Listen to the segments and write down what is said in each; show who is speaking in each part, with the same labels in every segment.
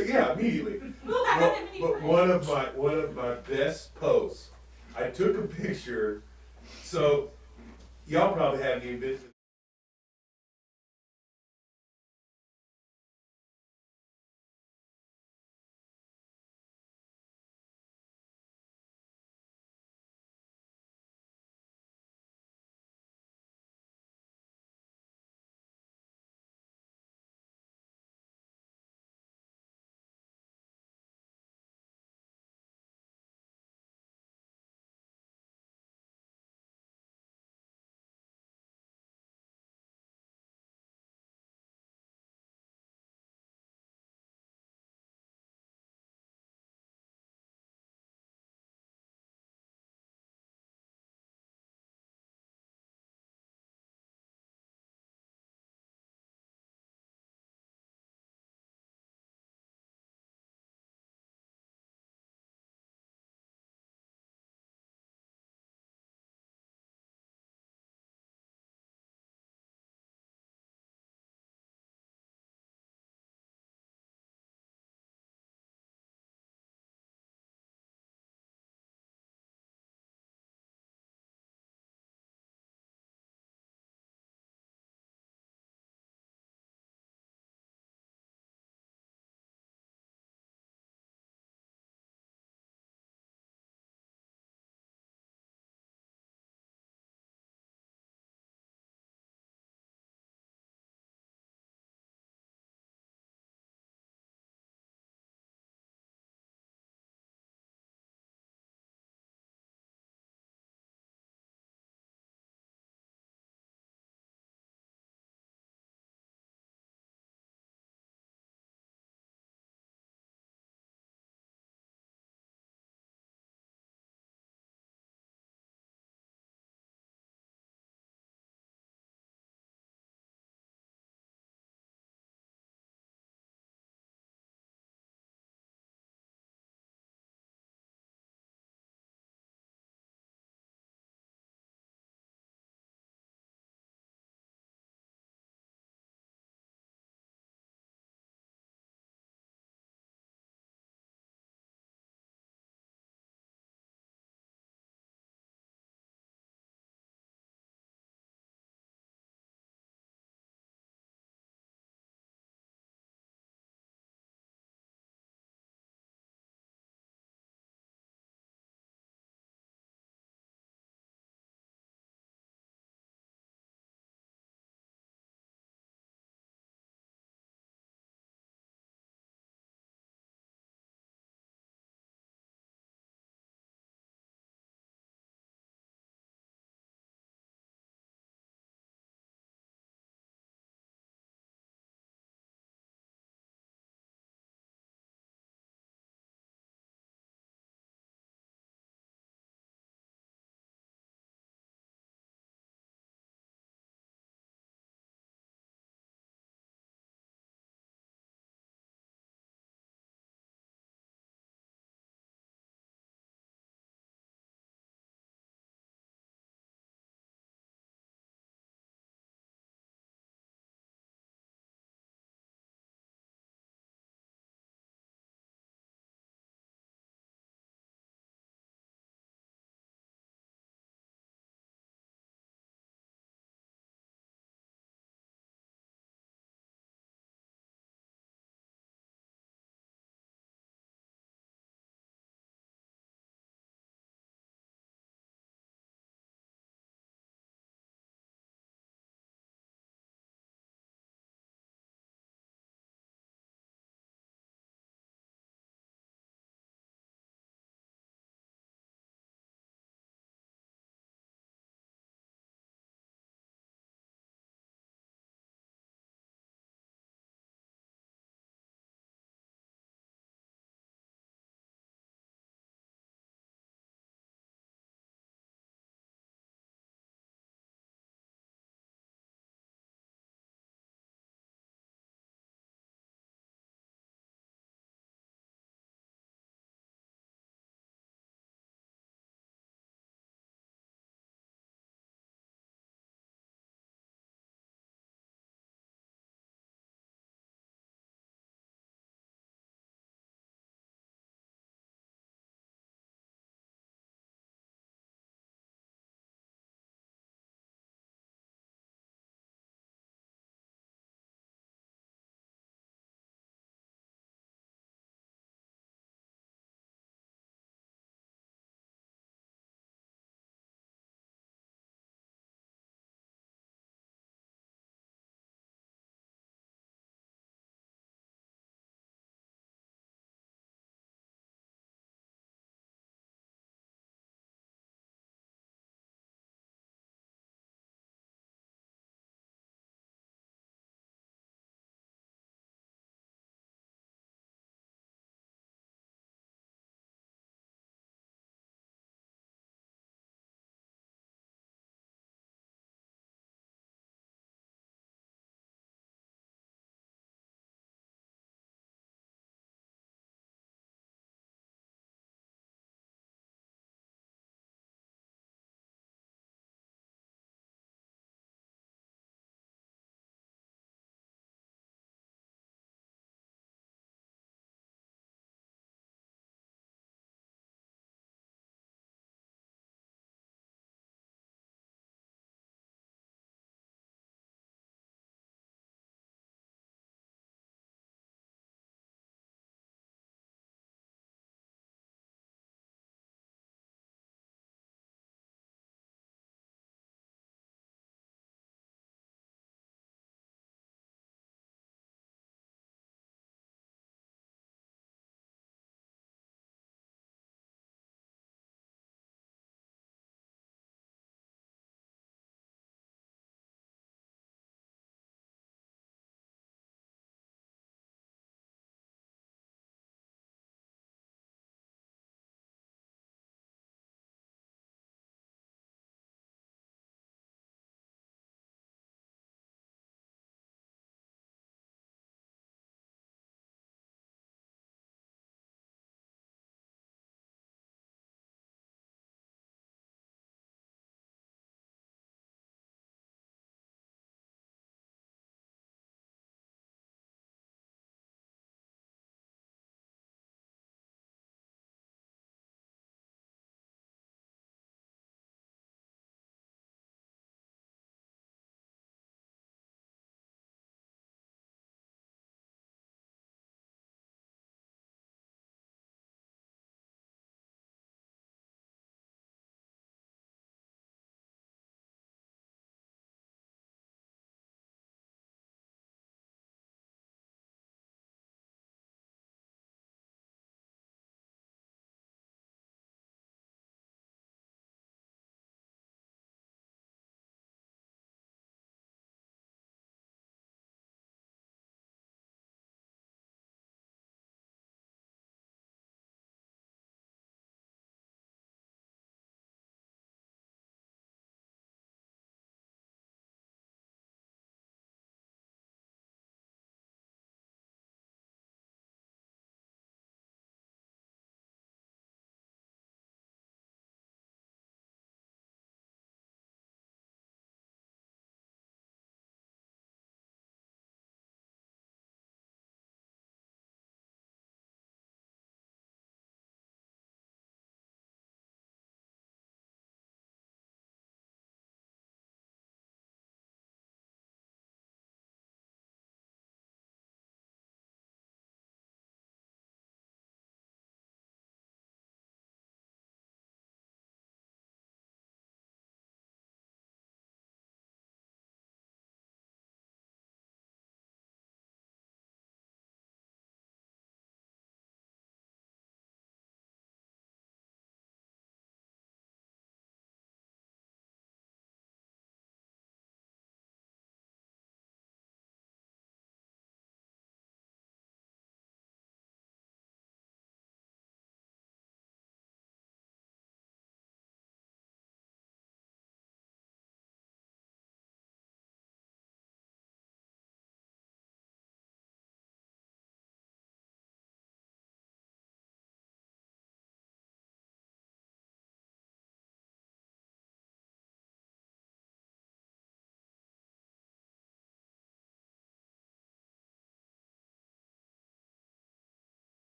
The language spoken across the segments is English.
Speaker 1: Yeah, immediately. But one of my best posts, I took a picture. So y'all probably haven't even been to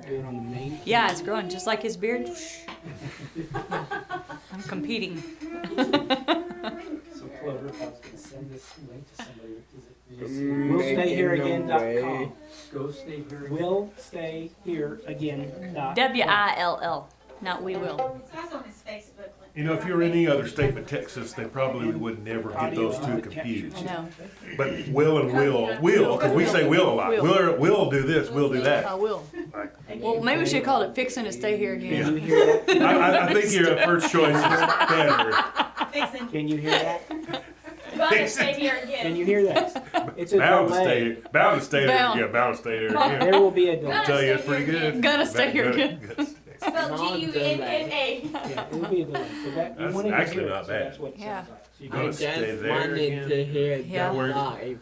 Speaker 2: Do it on the main.
Speaker 3: Yeah, it's growing just like his beard. I'm competing.
Speaker 2: So Clover, if I was gonna send this link to somebody, is it willstayhereagain.com.
Speaker 4: Go stay here.
Speaker 2: Willstayhereagain.com.
Speaker 3: WILL, not we will.
Speaker 5: That's on his Facebook link.
Speaker 1: You know, if you're in any other state but Texas, they probably would never get those two confused.
Speaker 3: I know.
Speaker 1: But will and will, because we say will a lot. Will do this, will do
Speaker 3: I
Speaker 1: that.
Speaker 3: will. Well, maybe we should have called it Fixing to Stay Here
Speaker 2: Can
Speaker 3: Again.
Speaker 2: you hear that?
Speaker 1: I think your first choice is better.
Speaker 5: Fixing.
Speaker 2: Can you hear that?
Speaker 5: Gonna stay here
Speaker 2: Can
Speaker 5: again.
Speaker 2: you hear that? It's a
Speaker 1: Bound to
Speaker 2: delay.
Speaker 1: stay there.
Speaker 3: Bound.
Speaker 1: Yeah, bound to stay there again.
Speaker 2: There will be a delay.
Speaker 1: I'll tell you, it's pretty good.
Speaker 3: Gonna stay here again.
Speaker 5: Spelled G-U-N-N-A.
Speaker 2: Yeah, it will be a delay. So that, you
Speaker 1: That's
Speaker 2: wanted to
Speaker 1: actually
Speaker 2: hear it,
Speaker 1: not
Speaker 2: so
Speaker 1: bad.
Speaker 2: that's what it
Speaker 3: Yeah.
Speaker 2: sounds like. So you
Speaker 1: I
Speaker 2: can-
Speaker 1: just stay there
Speaker 4: wanted
Speaker 1: again.
Speaker 4: to hear
Speaker 3: Yeah.
Speaker 4: that live.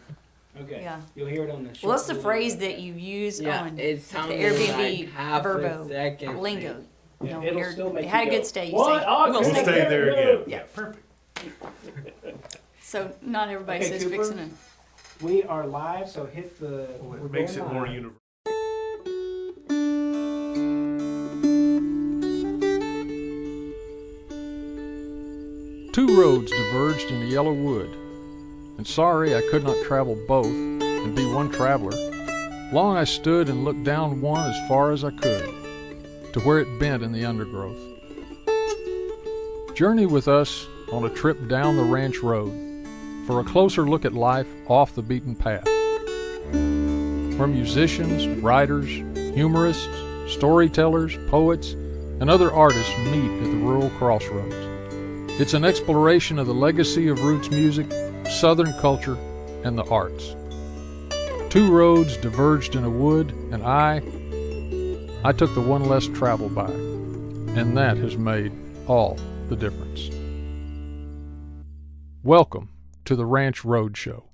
Speaker 2: Okay.
Speaker 3: Yeah.
Speaker 2: You'll hear it on the show.
Speaker 3: Well, that's the phrase that you use
Speaker 4: Yeah,
Speaker 3: on
Speaker 4: it
Speaker 3: the
Speaker 4: sounded
Speaker 3: Airbnb
Speaker 4: like half
Speaker 3: Verbo
Speaker 4: a second.
Speaker 3: lingo. You
Speaker 2: Yeah,
Speaker 3: know,
Speaker 2: it'll
Speaker 3: you're-
Speaker 2: still make
Speaker 3: it had
Speaker 2: you
Speaker 3: a
Speaker 2: go,
Speaker 3: good stay. You
Speaker 2: "What?
Speaker 3: say,
Speaker 2: Oh,
Speaker 3: we'll
Speaker 1: We'll
Speaker 3: stay.
Speaker 1: stay there again.
Speaker 3: Yeah.
Speaker 1: Perfect.
Speaker 3: So not everybody
Speaker 2: Okay,
Speaker 3: says
Speaker 2: Cooper.
Speaker 3: fixing it.
Speaker 2: We are live, so hit the.
Speaker 1: Well,
Speaker 2: we're
Speaker 1: it makes it
Speaker 2: going
Speaker 1: more
Speaker 2: live.
Speaker 1: universal.
Speaker 6: Two roads diverged in the yellow wood, and sorry I could not travel both and be one traveler. Long I stood and looked down one as far as I could, to where it bent in the undergrowth. Journey with us on a trip down the ranch road for a closer look at life off the beaten path, where musicians, writers, humorists, storytellers, poets, and other artists meet at the rural crossroads. It's an exploration of the legacy of roots music, Southern culture, and the arts. Two roads diverged in a wood, and I took the one less traveled by, and that has made all the difference. Welcome to the Ranch Road Show.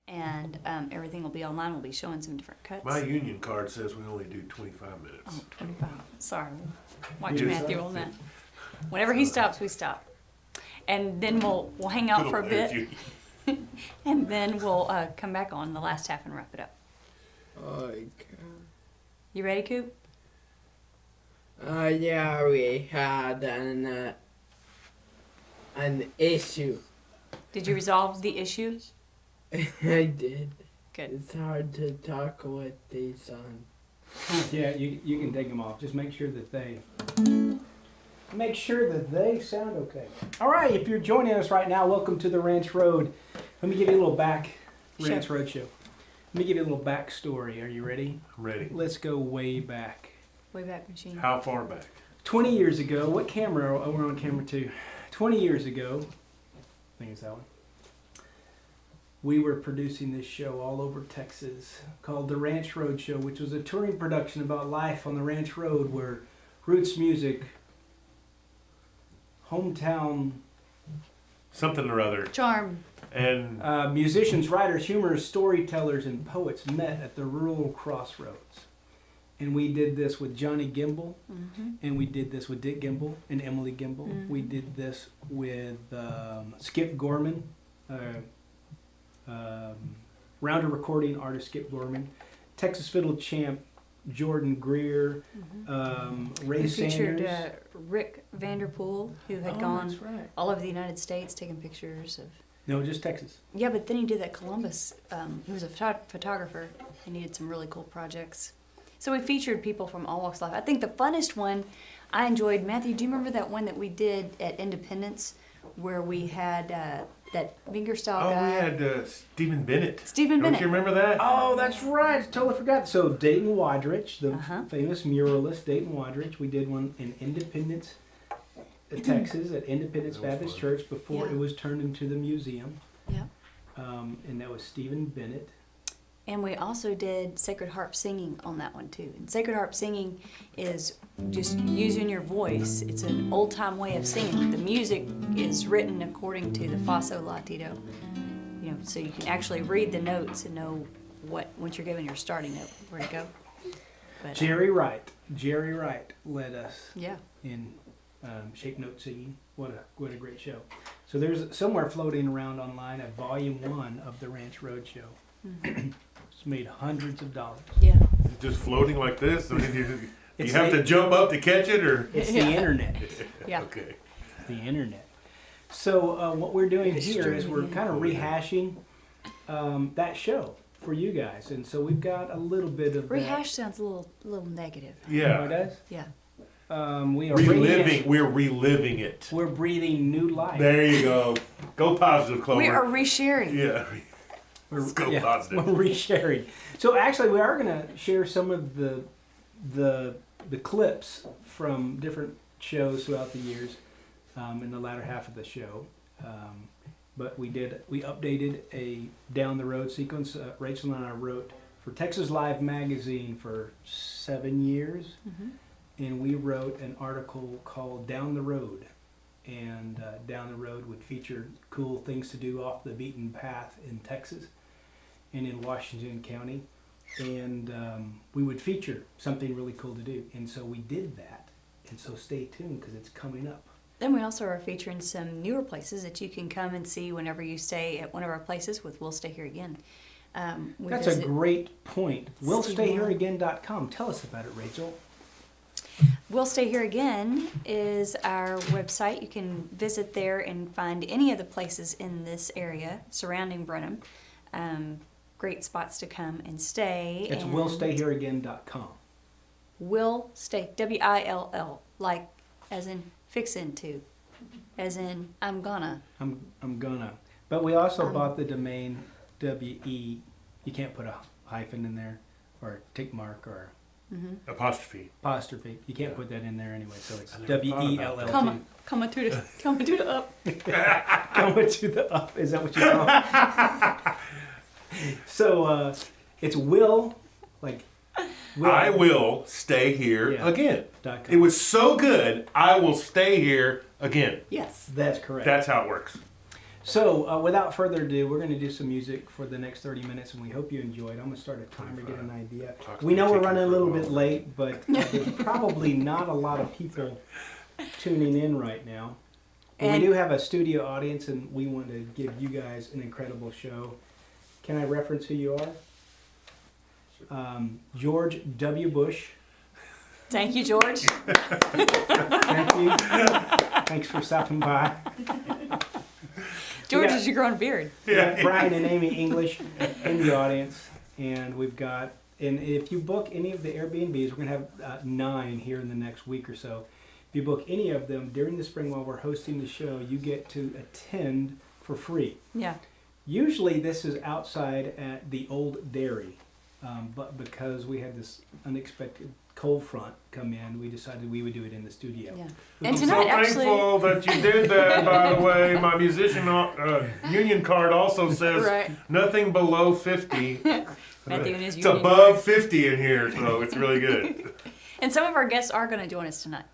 Speaker 3: And everything will be online. We'll be showing some different cuts.
Speaker 1: My union card says we only do 25 minutes.
Speaker 3: Oh, 25. Sorry. Watch
Speaker 1: Yes.
Speaker 3: Matthew on that. Whenever he stops, we stop. And then we'll hang out for a
Speaker 1: Little
Speaker 3: bit,
Speaker 1: union.
Speaker 3: and then we'll come back on the last half and wrap it up.
Speaker 4: Okay.
Speaker 3: You ready, Coop?
Speaker 4: Yeah, we had an issue.
Speaker 3: Did you resolve the issue?
Speaker 4: I did.
Speaker 3: Good.
Speaker 4: It's hard to talk with these on.
Speaker 2: Yeah, you can take them off. Just make sure that they sound okay. All right, if you're joining us right now, welcome to the Ranch Road. Let me give you a little Ranch Road Show. Let me give you a little backstory. Are you ready?
Speaker 1: Ready.
Speaker 2: Let's go way back.
Speaker 3: Wayback Machine.
Speaker 1: How far back?
Speaker 2: 20 years ago, what camera? Oh, we're on camera 2. 20 years ago, I think it's that one. We were producing this show all over Texas called The Ranch Road Show, which was a touring production about life on the ranch road where roots music, hometown
Speaker 1: Something or other.
Speaker 3: Charm.
Speaker 1: And
Speaker 2: musicians, writers, humorists, storytellers, and poets met at the rural crossroads. And we did this with Johnny Gimble, and we did this with Dick Gimble and Emily Gimble. We did this with Skip Gorman, rounder recording artist Skip Gorman, Texas fiddle champ Jordan Greer, Ray
Speaker 3: We
Speaker 2: Sanders.
Speaker 3: featured Rick Vanderpool, who had gone
Speaker 2: That's right.
Speaker 3: all over the United States taking pictures of.
Speaker 2: No, just Texas.
Speaker 3: Yeah, but then he did that Columbus. He was a photographer. He needed some really cool projects. So we featured people from all walks of life. I think the funnest one I enjoyed, Matthew, do you remember that one that we did at Independence where we had that fingerstyle guy?
Speaker 1: we had Stephen Bennett.
Speaker 3: Stephen Bennett.
Speaker 1: Don't you remember that?
Speaker 2: Oh, that's right. Totally forgot. So Dayton Wadrich, the
Speaker 3: Uh-huh.
Speaker 2: famous muralist Dayton Wadrich, we did one in Independence, Texas, at Independence
Speaker 1: That was
Speaker 2: Baptist
Speaker 1: fun.
Speaker 2: Church before
Speaker 3: Yeah.
Speaker 2: it was turned into the museum. and that was Stephen Bennett.
Speaker 3: And we also did Sacred Harp singing on that one too. And Sacred Harp singing is just using your voice. It's an old-time way of singing. The music is written according to the fa sol la ti do. You know, so you can actually read the notes and know once you're given your starting note, where to go. But,
Speaker 2: Jerry Wright led us
Speaker 3: yeah.
Speaker 2: in shape note singing. What a great show. So there's somewhere floating around online a volume 1 of the Ranch Road Show. It's made hundreds of dollars.
Speaker 3: Yeah.
Speaker 1: Just floating like this? I mean, you
Speaker 2: It's
Speaker 1: have
Speaker 2: the-
Speaker 1: to jump up to catch it, or?
Speaker 2: It's the internet.
Speaker 3: Yeah.
Speaker 1: Okay.
Speaker 2: The internet. So what we're doing here is we're kind of rehashing that show for you guys, and so we've got a little bit of
Speaker 3: Rehash sounds a little negative.
Speaker 2: That. Oh, it
Speaker 1: Yeah.
Speaker 2: does?
Speaker 3: Yeah.
Speaker 2: We are bringing it.
Speaker 1: We're reliving it.
Speaker 2: We're breathing new life.
Speaker 1: There you go. Go positive, Clover.
Speaker 3: We are resharing.
Speaker 1: Yeah. Let's go positive.
Speaker 2: We're resharing. So actually, we are going to share some of the clips from different shows throughout the years in the latter half of the show. But we updated a down the road sequence. Rachel and I wrote for Texas Live magazine for 7 years, and we wrote an article called Down the Road. And Down the Road would feature cool things to do off the beaten path in Texas and in Washington County. And we would feature something really cool to do. And so we did that. And so stay tuned because it's coming up.
Speaker 3: Then we also are featuring some newer places that you can come and see whenever you stay at one of our places with We'll Stay Here Again.
Speaker 2: That's a great point. WillStayHereAgain.com. Tell us about it, Rachel.
Speaker 3: We'll Stay Here Again is our website. You can visit there and find any of the places in this area surrounding Brenham. Great spots to come and stay.
Speaker 2: It's
Speaker 3: and
Speaker 2: WillStayHereAgain.com.
Speaker 3: Will Stay, W-I-L-L, like as in fix into, as in I'm gonna.
Speaker 2: I'm gonna. But we also bought the domain W-E. You can't put a hyphen in there or a tick mark or
Speaker 1: Apostrophe.
Speaker 2: apostrophe. You can't put that in there anyway. So it's
Speaker 1: never thought about
Speaker 2: W-E-L-L-T.
Speaker 3: Comma to the up.
Speaker 2: Coming to the up. Is that what you call it? So it's Will, like Will.
Speaker 1: I will stay here
Speaker 2: Yeah.
Speaker 1: again.
Speaker 2: .com.
Speaker 1: It was so good, I will stay here again.
Speaker 3: Yes.
Speaker 2: That's correct.
Speaker 1: That's how it works.
Speaker 2: So without further ado, we're going to do some music for the next 30 minutes, and we hope you enjoy it. I'm going to start a timer, get an idea. We know we're running a little bit late, but there's probably not a lot of people tuning in right now. But we
Speaker 3: And-
Speaker 2: do have a studio audience, and we want to give you guys an incredible show. Can I reference who you are? George W. Bush.
Speaker 3: Thank you, George.
Speaker 2: Thank you. Thanks for stopping by.
Speaker 3: George,
Speaker 2: Yeah.
Speaker 3: is you growing a beard?
Speaker 2: Yeah, Brian and Amy English in the audience, and we've got. And if you book any of the Airbnbs, we're gonna have 9 here in the next week or so. If you book any of them during the spring while we're hosting the show, you get to attend for free.
Speaker 3: Yeah.
Speaker 2: Usually this is outside at the old dairy, but because we had this unexpected cold front come in, we decided we would do it in the studio.
Speaker 3: Yeah.
Speaker 1: I'm
Speaker 3: And
Speaker 1: so
Speaker 3: tonight, actually,
Speaker 1: thankful that you did that, by the way. My musician union card also says
Speaker 3: right.
Speaker 1: nothing below 50.
Speaker 3: Matthew and his
Speaker 1: It's
Speaker 3: union
Speaker 1: above
Speaker 3: card.
Speaker 1: 50 in here, so it's really good.
Speaker 3: And some of our guests are going to join us tonight.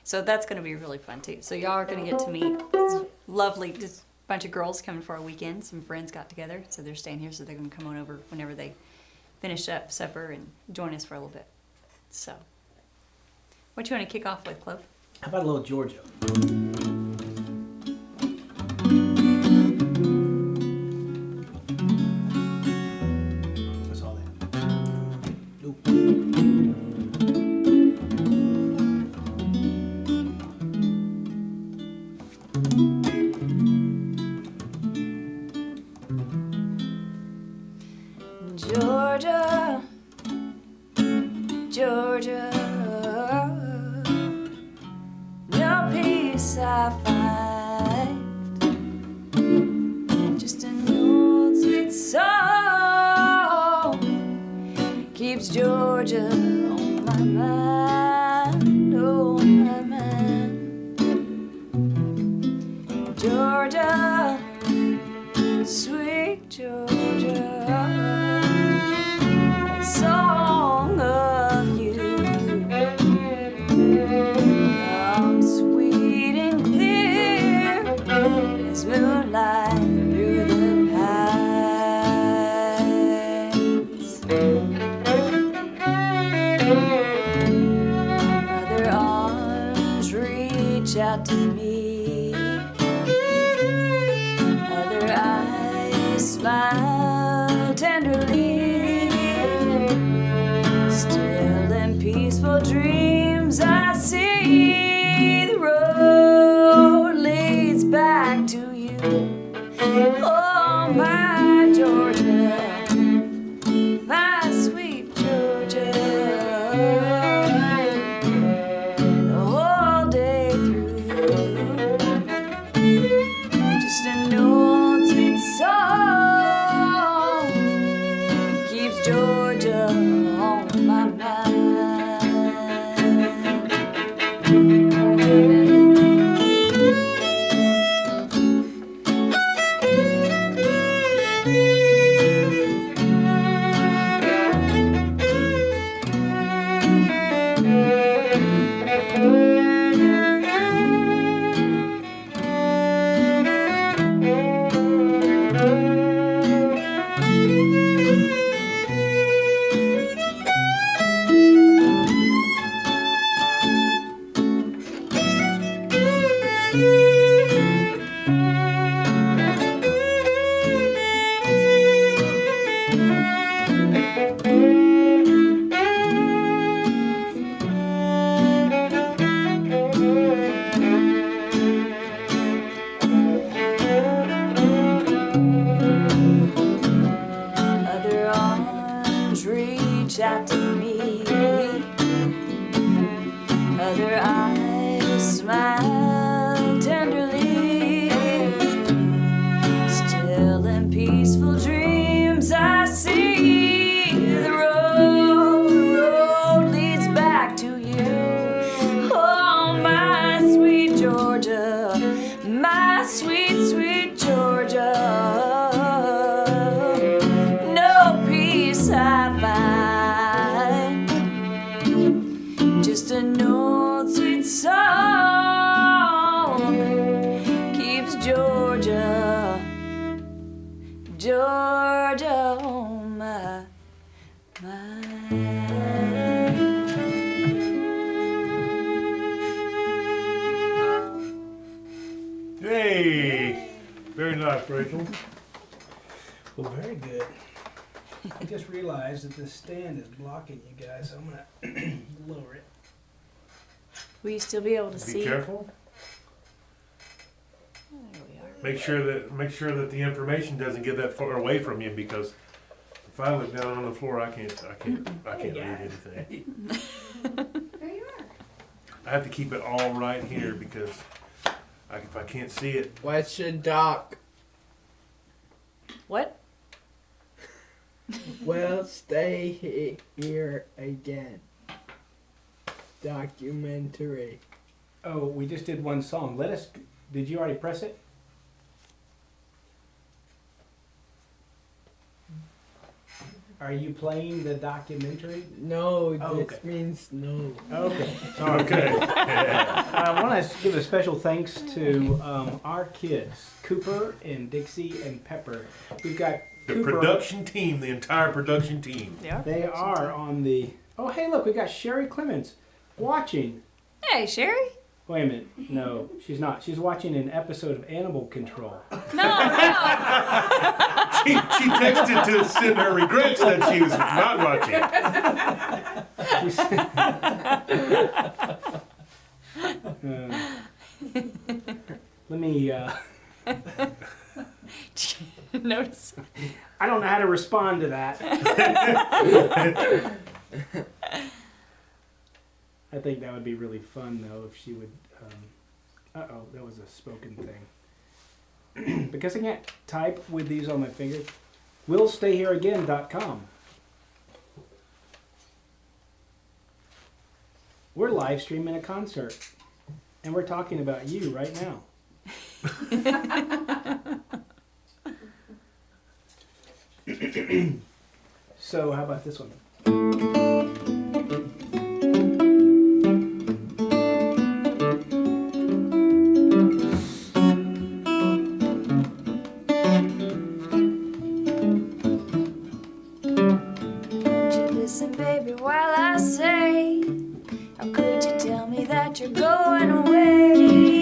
Speaker 3: So that's going to be really fun, too. So y'all are going to get to meet this lovely, just a bunch of girls coming for a weekend. Some friends got together, so they're staying here, so they're going to come on over whenever they finish up supper and join us for a little bit. So, what you want to kick off with, Clove?
Speaker 2: How about a little Georgia? That's all that. Ooh.
Speaker 3: Georgia, Georgia, no peace I find, just an old sweet song keeps Georgia on my mind, on my mind. Georgia, sweet Georgia. reach out to me. Other eyes smile tenderly. Still in peaceful dreams I see the road leads back to you. Oh, my Georgia, my sweet Georgia. The whole day through, just an old sweet song keeps Georgia on my mind. Other arms reach out to me. Other eyes smile tenderly. Still in peaceful dreams I see the road leads back to you. Oh, my sweet Georgia, my sweet, sweet Georgia. No peace I find, just an old sweet song keeps Georgia, Georgia on my mind.
Speaker 1: Hey, very nice, Rachel.
Speaker 2: Well, very good. I just realized that this stand is blocking you guys, so I'm gonna lower it.
Speaker 3: Will you still be able to
Speaker 1: Be
Speaker 3: see?
Speaker 1: careful.
Speaker 3: Oh, there we are.
Speaker 1: Make sure that the information doesn't get that far away from you, because if I look down on the floor, I can't read anything.
Speaker 5: There you are.
Speaker 1: I have to keep it all right here because if I can't see it,
Speaker 4: What's your doc?
Speaker 3: What?
Speaker 4: Well, stay here again. Documentary.
Speaker 2: Oh, we just did one song. Did you already press it? Are you playing the documentary?
Speaker 4: No, this
Speaker 2: okay.
Speaker 4: means no.
Speaker 2: Okay.
Speaker 1: okay.
Speaker 2: I want to give a special thanks to our kids, Cooper and Dixie and Pepper. We've got
Speaker 1: The
Speaker 2: Cooper.
Speaker 1: production team, the entire production team.
Speaker 2: They are on the. Oh, hey, look, we got Sherry Clemens watching.
Speaker 3: Hey, Sherry?
Speaker 2: Wait a minute. No, she's not. She's watching an episode of Animal Control.
Speaker 3: No.
Speaker 1: She texted to send her regrets that she was not watching.
Speaker 2: Let me.
Speaker 3: Notice.
Speaker 2: I don't know how to respond to that. I think that would be really fun, though, if she would. Uh-oh, that was a spoken thing. Because I can't type with these on my fingers. WillStayHereAgain.com. We're live streaming a concert, and we're talking about you right now. So, how about this one?
Speaker 3: Listen, baby, while I say, how could you tell me that you're going away?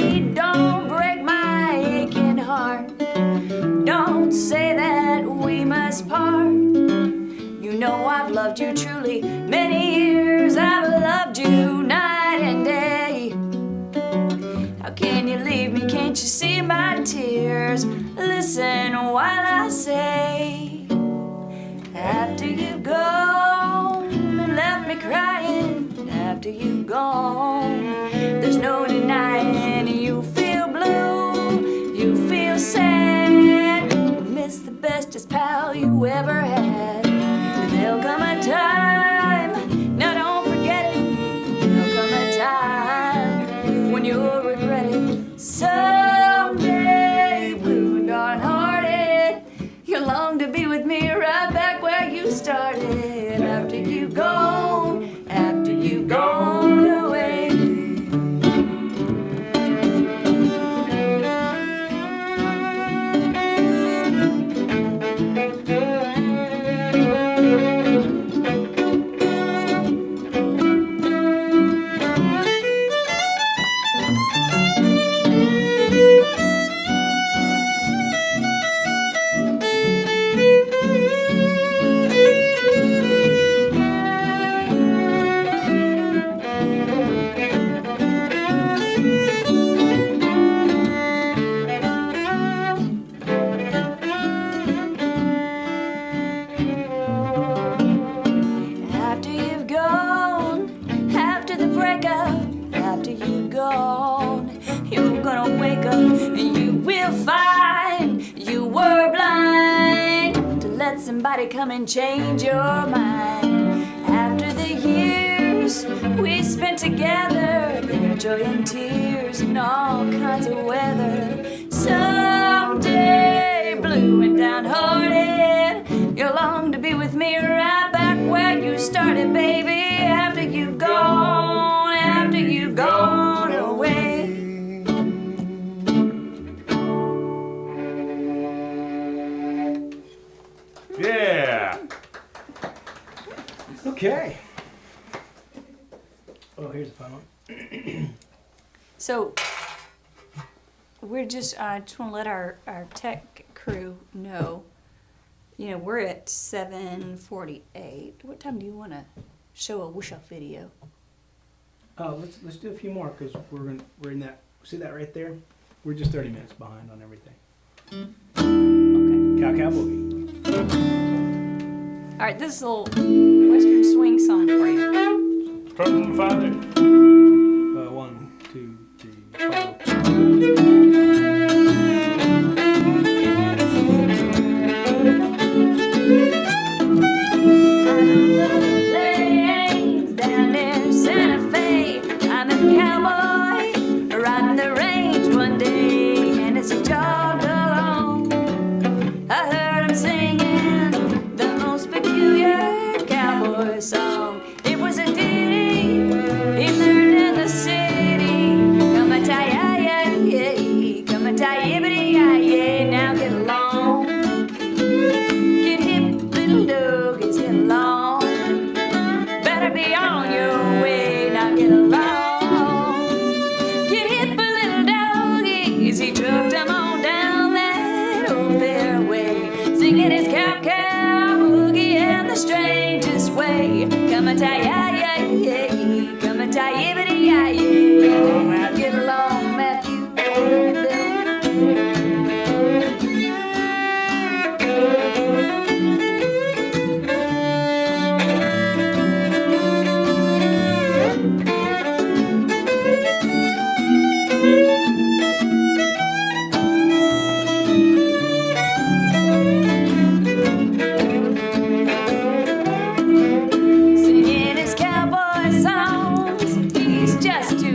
Speaker 3: listen while I say, after you've gone and left me crying, after you've gone, there's no denying you feel blue, you feel sad, you miss the bestest pal you ever had. There'll come a time, now don't forget it, there'll come a time when you'll regret it. Someday, blue and dark-hearted, you'll long to be with me right back where you started. After you've gone, after you've gone away. After you've gone, after the breakup, after you've gone, you're gonna wake up and you will find you were blind to let somebody come and change your mind. After the years we spent together, there are joy and tears and all kinds of weather. Someday, blue and downhearted, you'll long to be with me right back where you started, baby. After you've gone away.
Speaker 1: Yeah.
Speaker 2: Okay. Oh, here's a fun one.
Speaker 3: So we're just, I just want to let our tech crew know, you know, we're at 7:48. What time do you want to show a wish-off video?
Speaker 2: Let's do a few more because we're in that. See that right there? We're just 30 minutes behind on everything.
Speaker 3: Okay.
Speaker 2: Cow Cow Boogie.
Speaker 3: All right, this is a little Western swing song for you.
Speaker 1: Struggling to find it.
Speaker 2: 1, 2, 3, 4.
Speaker 3: Lanes down near Santa Fe. I'm a cowboy riding the range one day, and as I jogged along, I heard him singing the most peculiar cowboy song. It was a ditty he learned in the city. Come a tie-yi-yi, come a tie-yibbity-yi-yi, now get along. Get hip, little doggies, get along. Better be on your way, now get along. Get hip, little doggies, he trucked 'em on down that old fairway, singing his cow-cow boogie in the strangest way. Come a tie-yi-yi, come a tie-yibbity-yi-yi, now get along, Matthew. Singing his cowboy songs, he's just too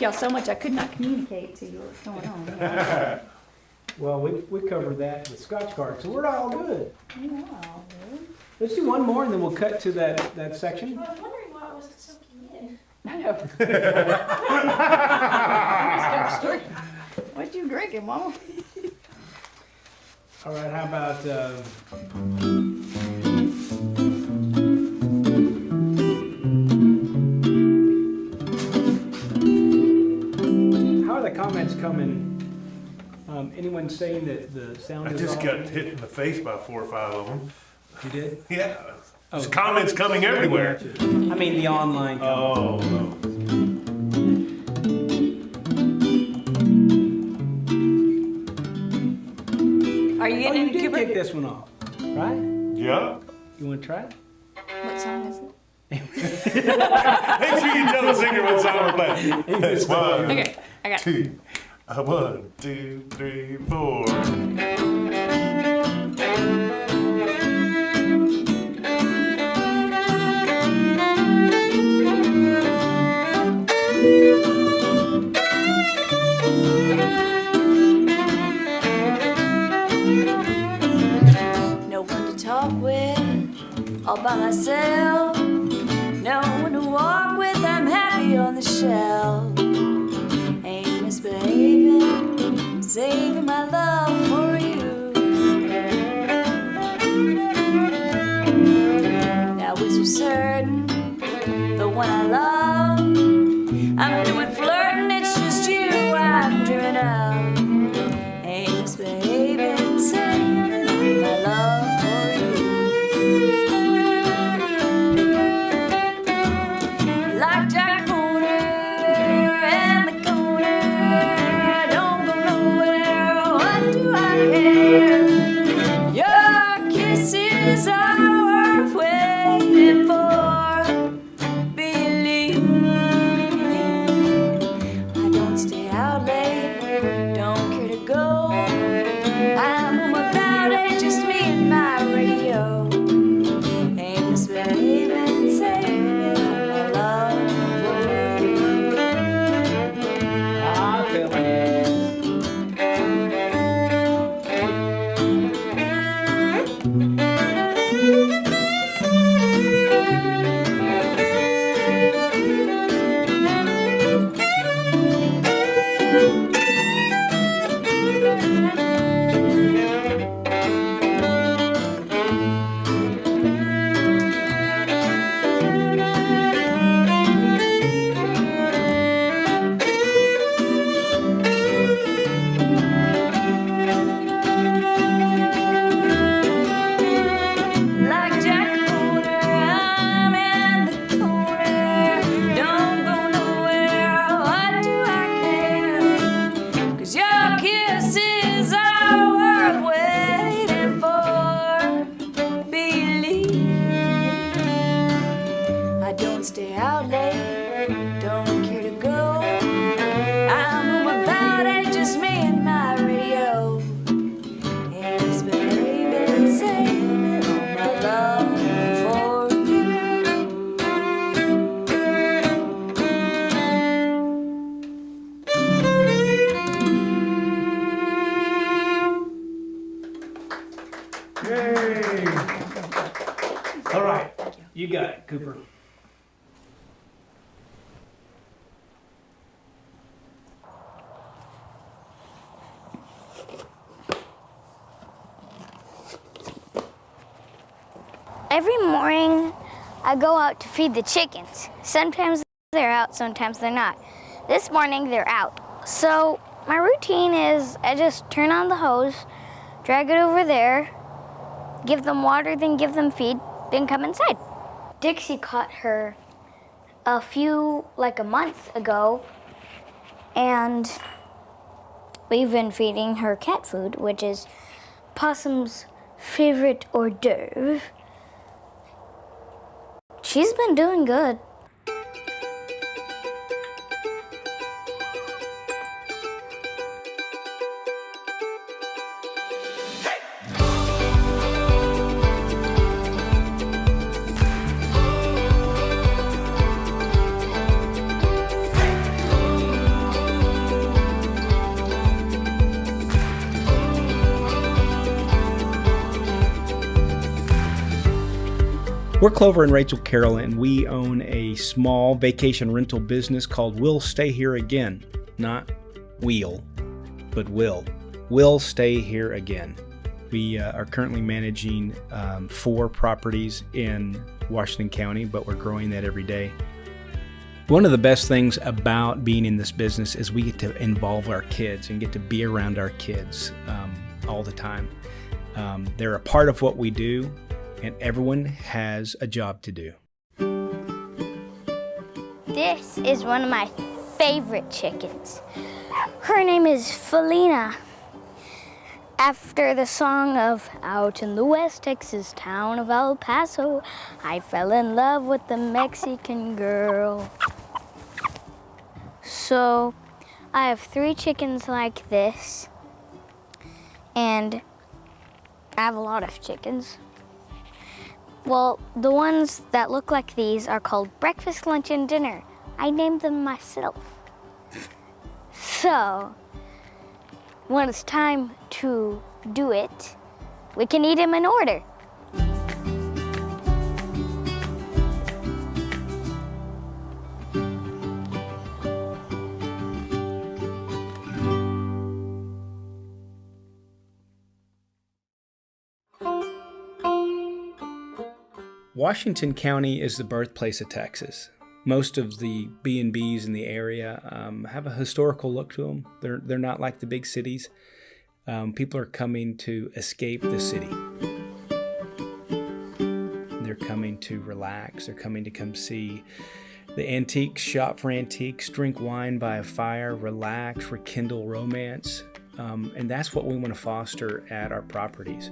Speaker 3: y'all so much I could not communicate to you what's going on.
Speaker 2: Well, we covered that with Scotch cards, so we're all good.
Speaker 3: Wow, dude.
Speaker 2: Let's do one more and then we'll cut to that section.
Speaker 5: I was wondering why I wasn't soaking in.
Speaker 3: I know. What you drinking, Mama?
Speaker 2: All right, how about how are the comments coming? Anyone saying that the sound
Speaker 1: I
Speaker 2: is
Speaker 1: just
Speaker 2: off?
Speaker 1: got hit in the face by 4 or 5 of them.
Speaker 2: You did?
Speaker 1: Yeah.
Speaker 2: Oh.
Speaker 1: There's comments coming everywhere.
Speaker 2: I mean the online comments.
Speaker 1: Oh, no.
Speaker 3: Are you
Speaker 2: Oh,
Speaker 3: getting
Speaker 2: you
Speaker 3: into
Speaker 2: did
Speaker 3: Cooper?
Speaker 2: kick this one off, right?
Speaker 1: Yeah.
Speaker 2: You want to try it?
Speaker 3: What song is it?
Speaker 1: Make sure you tell the singer what song we're playing. It's 1,
Speaker 3: Okay, I got it.
Speaker 1: 2, 1, 2, 3, 4.
Speaker 3: No one to talk with, all by myself. No one to walk with, I'm happy on the shelf. Ain't misbehaving, saving my love for you. Now it's for certain, the one I love. I'm doing flirting, it's just you I'm dreaming of. Ain't misbehaving, saving my love for you. Like Jack Corner and the corner, don't go nowhere. What do I care? Your kisses are worth waiting for. Believe me, I don't stay out late, don't care to go. I'm home about it, just me and my radio. Ain't misbehaving, saving my love for you.
Speaker 2: Ah, tell me.
Speaker 3: Like Jack Corner, I'm in the corner. Don't go nowhere, what do I care? 'Cause your kisses are worth waiting for. Believe me, I don't stay out late, don't care to go. I'm home about it, just me and my radio. And it's been saving all my love for you.
Speaker 2: Yay! All right, you got it, Cooper.
Speaker 7: Every morning, I go out to feed the chickens. Sometimes they're out, sometimes they're not. This morning, they're out. So my routine is I just turn on the hose, drag it over there, give them water, then give them feed, then come inside. Dixie caught her like a month ago, and we've been feeding her cat food, which is Possum's favorite hors d'oeuvre. She's been doing good.
Speaker 2: We're Clover and Rachel Carroll, and we own a small vacation rental business called We'll Stay Here Again. Not We'll, but Will. We'll Stay Here Again. We are currently managing 4 properties in Washington County, but we're growing that every day. One of the best things about being in this business is we get to involve our kids and get to be around our kids all the time. They're a part of what we do, and everyone has a job to do.
Speaker 7: This is one of my favorite chickens. Her name is Felina, after the song of Out in the West Texas town of El Paso, I fell in love with a Mexican girl. So I have 3 chickens like this, and I have a lot of chickens. Well, the ones that look like these are called breakfast, lunch, and dinner. I named them myself. So when it's time to do it, we can eat them in order.
Speaker 2: Washington County is the birthplace of Texas. Most of the B&Bs in the area have a historical look to them. They're not like the big cities. People are coming to escape the city. They're coming to relax. They're coming to come see the antiques, shop for antiques, drink wine by a fire, relax, rekindle romance. And that's what we want to foster at our properties.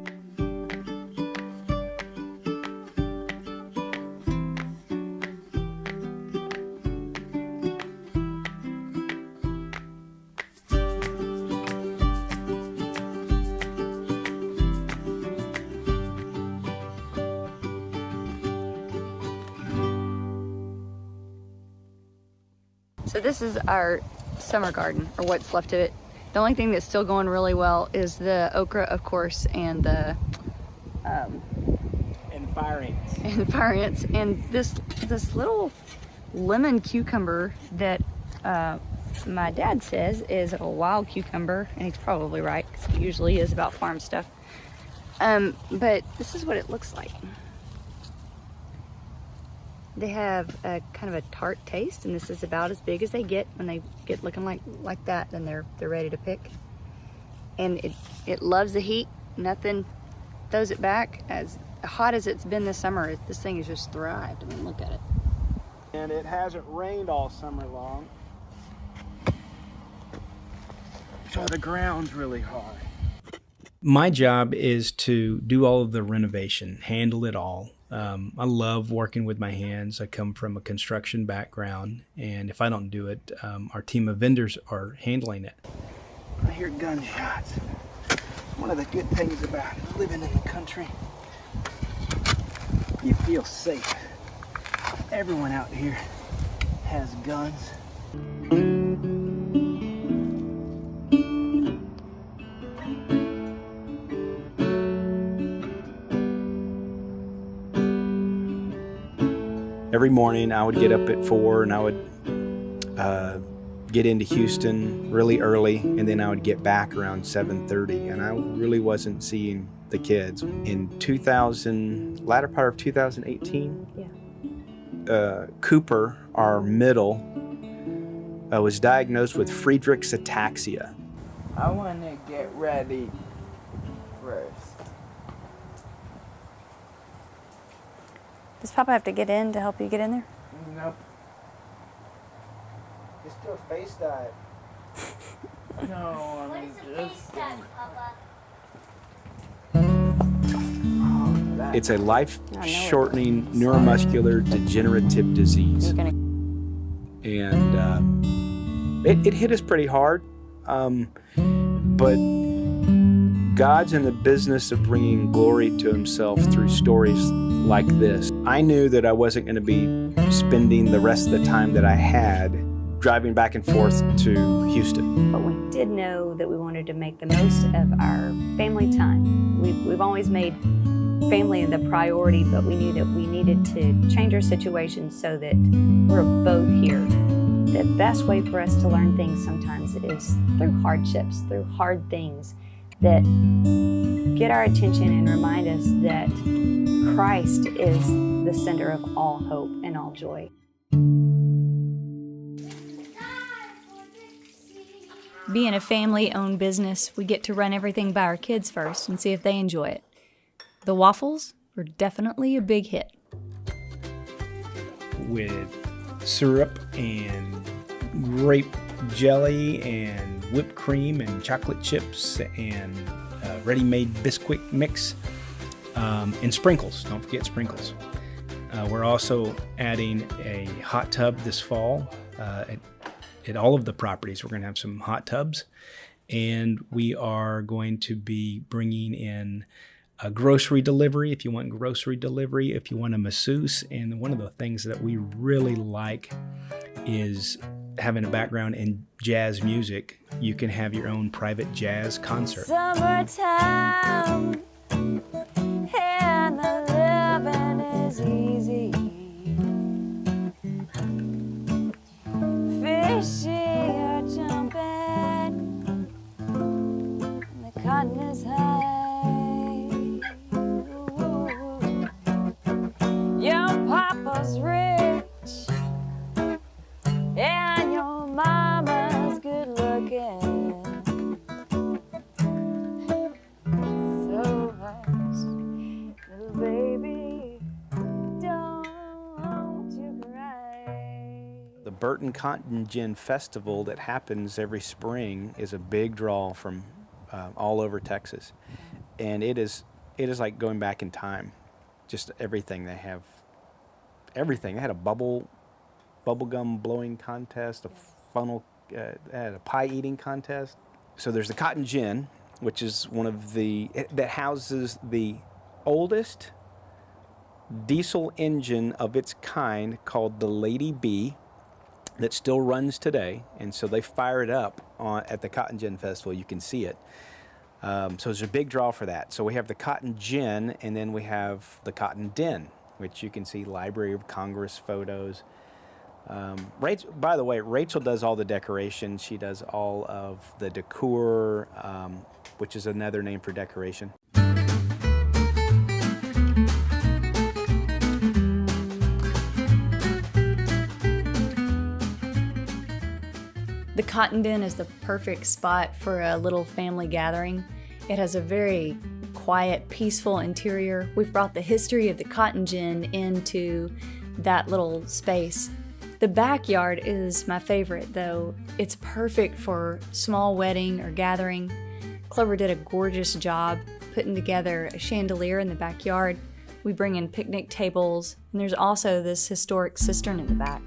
Speaker 3: So this is our summer garden, or what's left of it. The only thing that's still going really well is the okra, of course, and the
Speaker 2: And fire ants.
Speaker 3: and fire ants, and this little lemon cucumber that my dad says is a wild cucumber, and he's probably right, because he usually is about farm stuff. But this is what it looks like. They have a kind of a tart taste, and this is about as big as they get. When they get looking like that, then they're ready to pick. And it loves the heat. Nothing throws it back. As hot as it's been this summer, this thing has just thrived. I mean, look at it.
Speaker 8: And it hasn't rained all summer long, so the ground's really hard.
Speaker 2: My job is to do all of the renovation, handle it all. I love working with my hands. I come from a construction background, and if I don't do it, our team of vendors are handling it.
Speaker 8: I hear gunshots. One of the good things about living in the country, you feel safe. Everyone out here has guns.
Speaker 2: Every morning I would get up at 4 and I would get into Houston really early, and then I would get back around 7:30, and I really wasn't seeing the kids. In latter part of 2018, Cooper, our middle, was diagnosed with Friedreich's ataxia.
Speaker 4: I want to get ready first.
Speaker 3: Does Papa have to get in to help you get in there?
Speaker 8: Nope. Just do a face dive.
Speaker 4: No,
Speaker 7: What
Speaker 4: I'm
Speaker 7: is a
Speaker 4: just.
Speaker 7: face dive, Papa?
Speaker 2: It's a life-shortening neuromuscular degenerative disease.
Speaker 3: You're gonna.
Speaker 2: And it hit us pretty hard, but God's in the business of bringing glory to himself through stories like this. I knew that I wasn't going to be spending the rest of the time that I had driving back and forth to Houston.
Speaker 9: But we did know that we wanted to make the most of our family time. We've always made family the priority, but we knew that we needed to change our situation so that we're both here. The best way for us to learn things sometimes is through hardships, through hard things that get our attention and remind us that Christ is the center of all hope and all joy.
Speaker 3: Being a family-owned business, we get to run everything by our kids first and see if they enjoy it. The waffles were definitely a big hit.
Speaker 2: With syrup and grape jelly and whipped cream and chocolate chips and ready-made Bisquick mix and sprinkles. Don't forget sprinkles. We're also adding a hot tub this fall at all of the properties. We're going to have some hot tubs, and we are going to be bringing in a grocery delivery if you want grocery delivery, if you want a masseuse. And one of the things that we really like is having a background in jazz music. You can have your own private jazz concert.
Speaker 9: Summertime, and the living is easy. Fishing or jumping, the cotton is high. Your papa's rich, and your mama's good looking. So hush, little baby, don't you cry.
Speaker 8: The Burton Cotton Gin Festival that happens every spring is a big draw from all over Texas, and it is like going back in time. Just everything. They have everything. They had a bubblegum blowing contest, a funnel, they had a pie eating contest. So there's the Cotton Gin, which is one of that houses the oldest diesel engine of its kind called the Lady B that still runs today. And so they fire it up at the Cotton Gin Festival. You can see it. So there's a big draw for that. So we have the Cotton Gin, and then we have the Cotton Den, which you can see Library of Congress photos. Rachel, by the way, Rachel does all the decoration. She does all of the decor, which is another name for decoration.
Speaker 3: The Cotton Den is the perfect spot for a little family gathering. It has a very quiet, peaceful interior. We've brought the history of the Cotton Gin into that little space. The backyard is my favorite, though. It's perfect for small wedding or gathering. Clover did a gorgeous job putting together a chandelier in the backyard. We bring in picnic tables, and there's also this historic cistern in the back.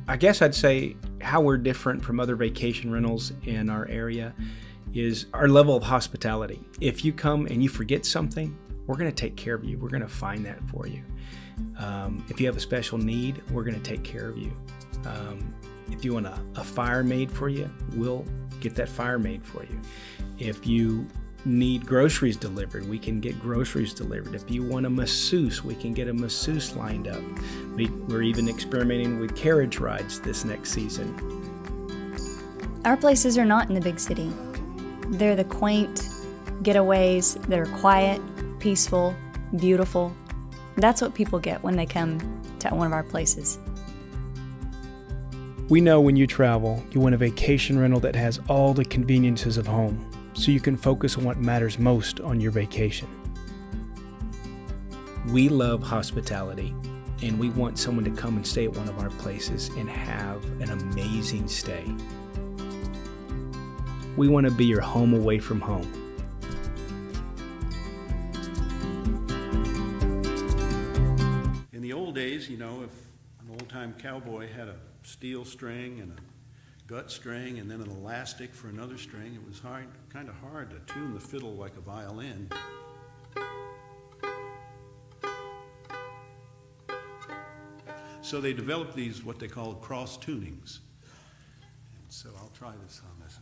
Speaker 2: I guess I'd say how we're different from other vacation rentals in our area is our level of hospitality. If you come and you forget something, we're going to take care of you. We're going to find that for you. If you have a special need, we're going to take care of you. If you want a fire made for you, we'll get that fire made for you. If you need groceries delivered, we can get groceries delivered. If you want a masseuse, we can get a masseuse lined up. We're even experimenting with carriage rides this next season.
Speaker 3: Our places are not in the big city. They're the quaint getaways that are quiet, peaceful, beautiful. That's what people get when they come to one of our places.
Speaker 2: We know when you travel, you want a vacation rental that has all the conveniences of home, so you can focus on what matters most on your vacation. We love hospitality, and we want someone to come and stay at one of our places and have an amazing stay. We want to be your home away from home.
Speaker 10: In the old days, you know, if an old-time cowboy had a steel string and a gut string and then an elastic for another string, it was kind of hard to tune the fiddle like a violin. So they developed these, what they call cross tunings. And so I'll try this on this.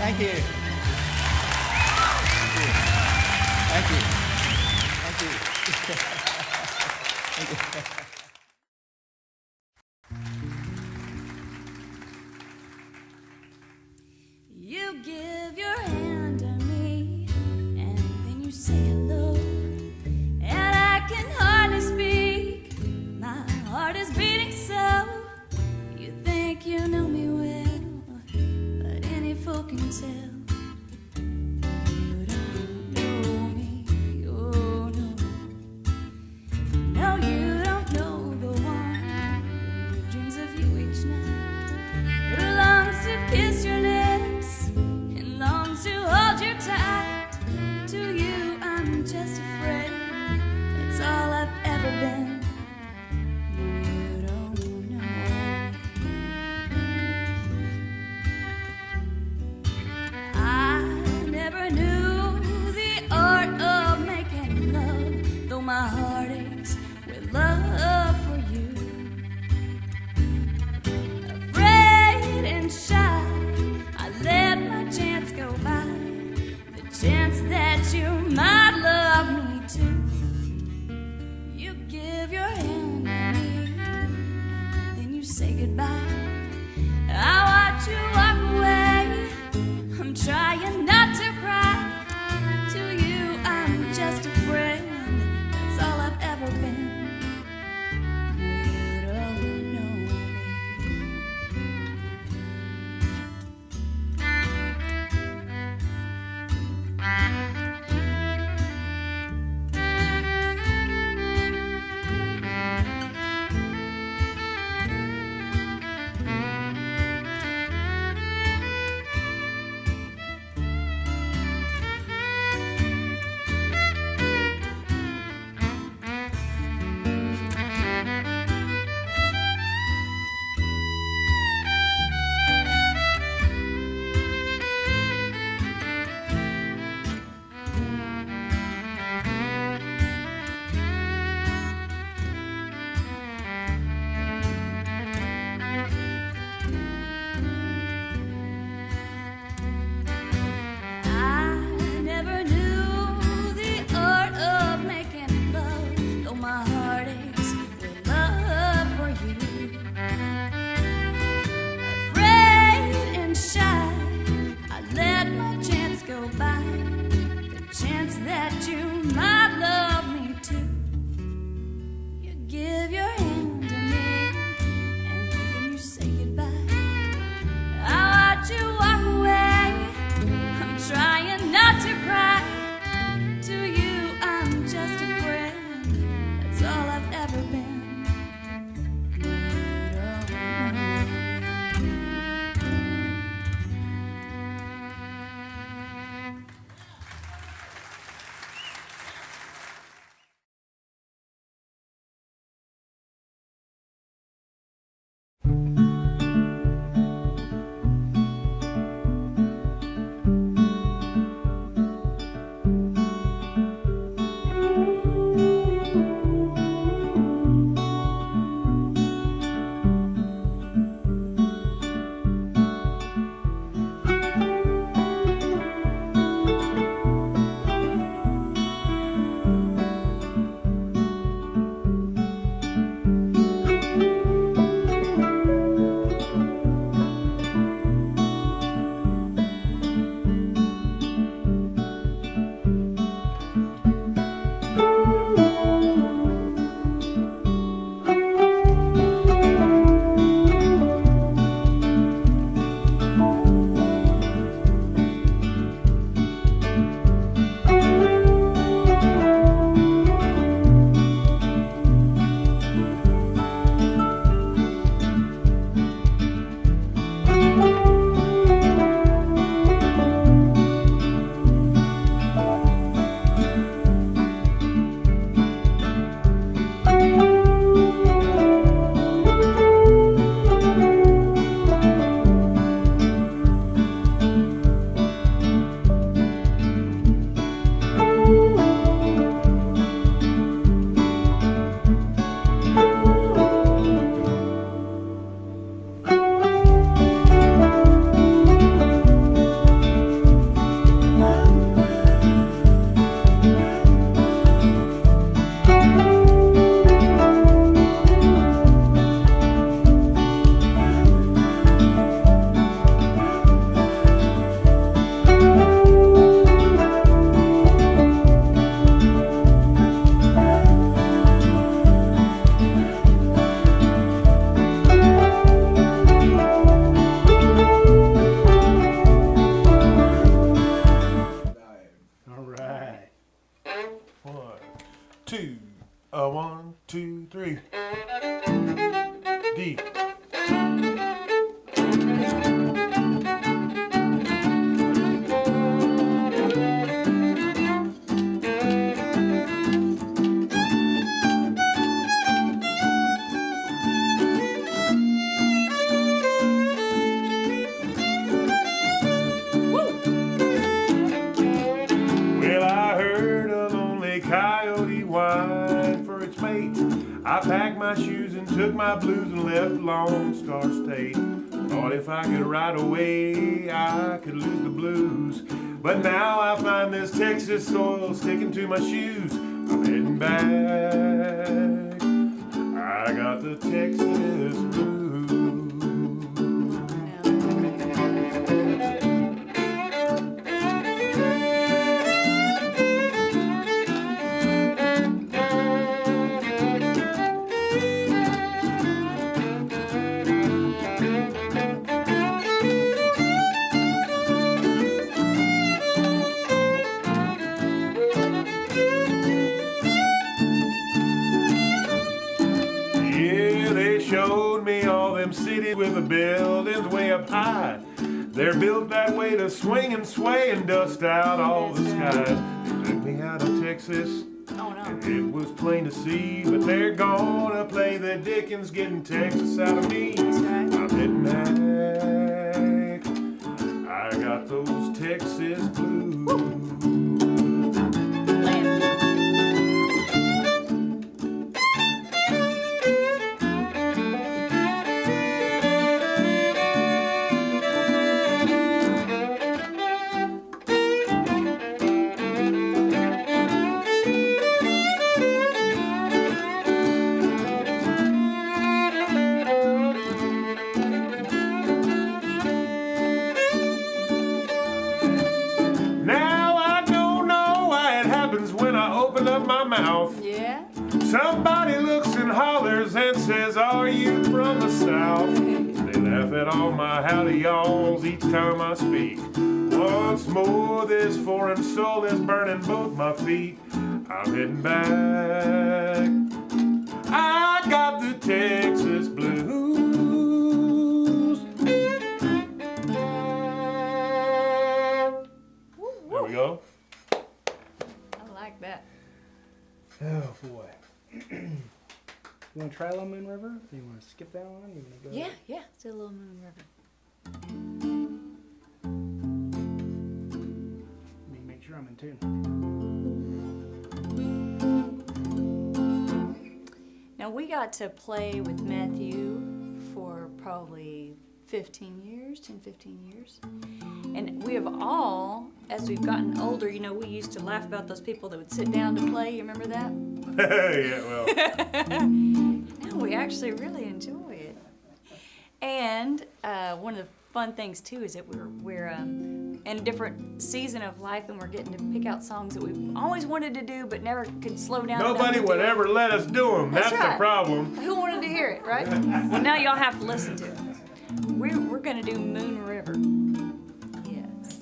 Speaker 8: Thank you. Thank you. Thank you. Thank you.
Speaker 11: You give your hand to me, and then you say hello, and I can hardly speak. My heart is beating so. You think you know me well, but any fool can tell. You don't know me, oh no. No, you don't know the one who dreams of you each night, who longs to kiss your lips and longs to hold you tight. To you, I'm just a friend. That's all I've ever been. You don't know me. I never knew the art of making love, though my heart aches with love for you. Afraid and shy, I let my chance go by, the chance that you might love me too. You give your hand to me, and then you say goodbye. I watch you walk away, I'm trying not to cry. To you, I'm just a friend, that's all I've ever been. You don't know me.
Speaker 1: D. Well, I heard a lonely coyote whine for its mate. I packed my shoes and took my blues and left Lone Star State. Thought if I could ride away, I could lose the blues. But now I find this Texas soil sticking to my shoes. I'm heading back. I got the Texas blues. Cities with the buildings way up high. They're built that way to swing and sway and dust out all the skies. They took me out of Texas, and it was plain to see. But they're gonna play the Dickens, getting Texas out of me. I'm heading back. I got those Texas blues.
Speaker 3: Yeah.
Speaker 1: Somebody looks and hollers and says, "Are you from the South?" They laugh at all my howdy y'alls each time I speak. Once more, this foreign soul is burning both my feet. I'm heading back. I got the Texas blues. There we go.
Speaker 3: I like that.
Speaker 2: Oh boy. You want to try Little Moon River? Do you want to skip that one? You want to go?
Speaker 3: Yeah. It's a Little Moon River.
Speaker 2: Let me make sure I'm in tune.
Speaker 3: Now we got to play with Matthew for probably 15 years, 10, 15 years. And we have all, as we've gotten older, you know, we used to laugh about those people that would sit down to play. You remember that?
Speaker 1: Yeah, well.
Speaker 3: Now we actually really enjoy it. And one of the fun things too is that we're in a different season of life, and we're getting to pick out songs that we've always wanted to do but never could slow down.
Speaker 1: Nobody would ever let us do them. That's
Speaker 3: right.
Speaker 1: the problem.
Speaker 3: Who wanted to hear it, right? Well, now y'all have to listen to it. We're going to do Moon River. Yes.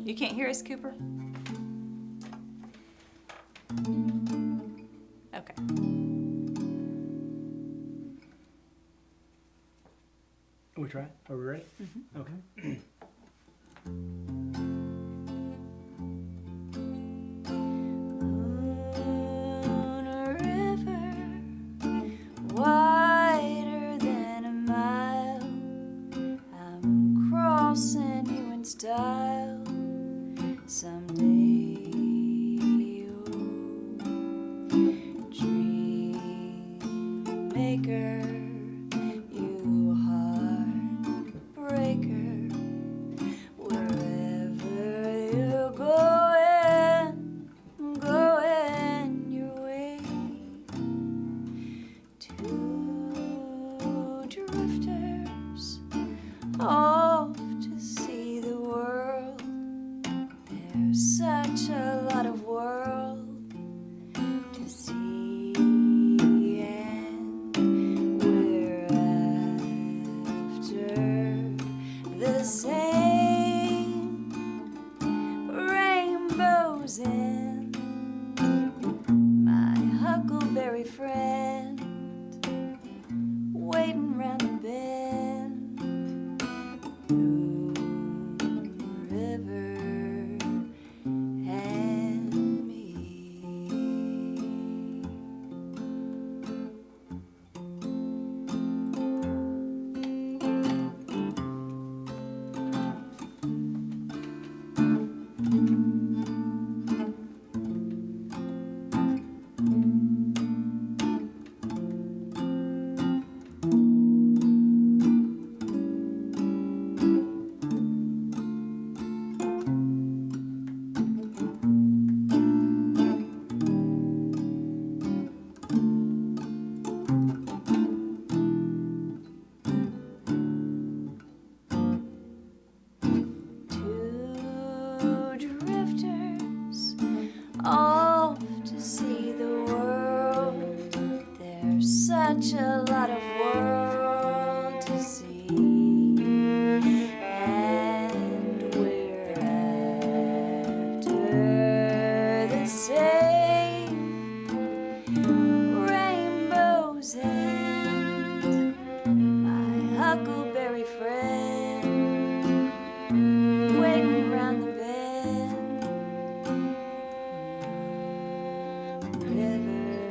Speaker 3: You can't hear us, Cooper? Okay.
Speaker 2: We try? Are we ready?
Speaker 3: Mm-hmm.
Speaker 2: Okay.
Speaker 11: Moon River, wider than a mile. I'm crossing you in style someday. Oh, dream maker, you heartbreaker, wherever you're going your way. Two drifters off to see the world. There's such a lot of world to see, and such a lot of world to see, and we're after the same rainbows and my huckleberry friend waiting round the bend. River and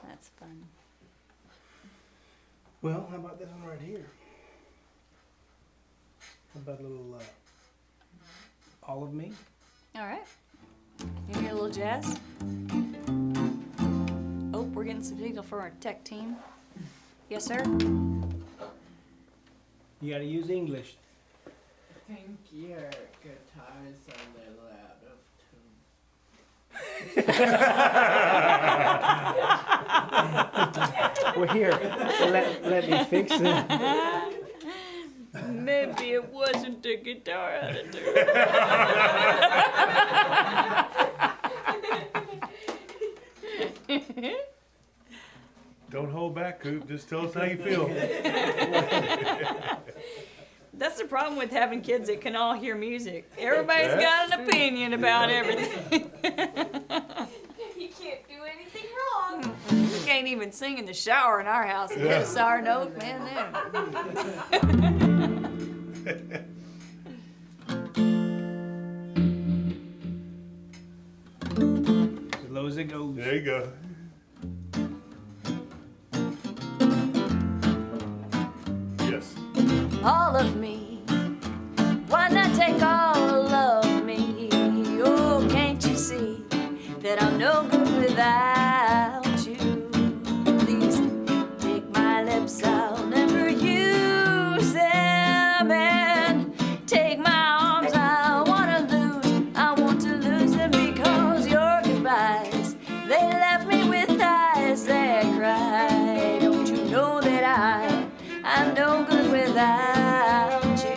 Speaker 3: That's fun.
Speaker 2: Well, how about this one right here? How about a little All of Me?
Speaker 3: All right. You hear a little jazz? Oh, we're getting some signal from our tech team. Yes, sir?
Speaker 2: You gotta use English.
Speaker 4: I think your guitar is a little out of tune.
Speaker 2: Well, here, let me fix it.
Speaker 11: maybe it wasn't the guitar attitude.
Speaker 1: Don't hold back, Coop. Just tell us how you feel.
Speaker 11: That's the problem with having kids that can all hear music. Everybody's got an opinion about everything.
Speaker 5: You can't do anything wrong.
Speaker 11: You can't even sing in the shower in our house and hit a sour note, man. There.
Speaker 2: As low as it goes.
Speaker 1: There you go. Yes.
Speaker 11: All of me, why not take all of me? Oh, can't you see that I'm no good without you? Please take my lips, I'll never use them, and take my arms, I want to lose them, because your goodbyes, they left me with eyes that cry. Don't you know that I'm no good without you,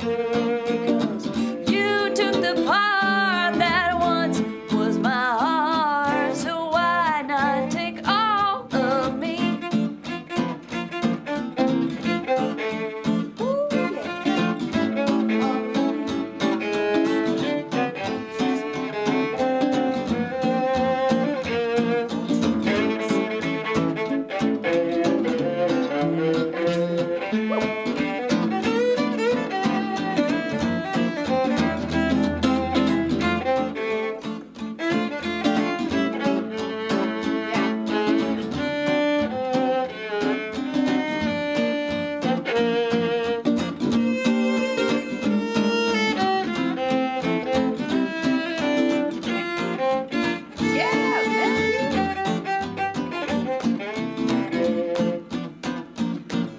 Speaker 11: because you took the part that once was my heart, so why not take all of me?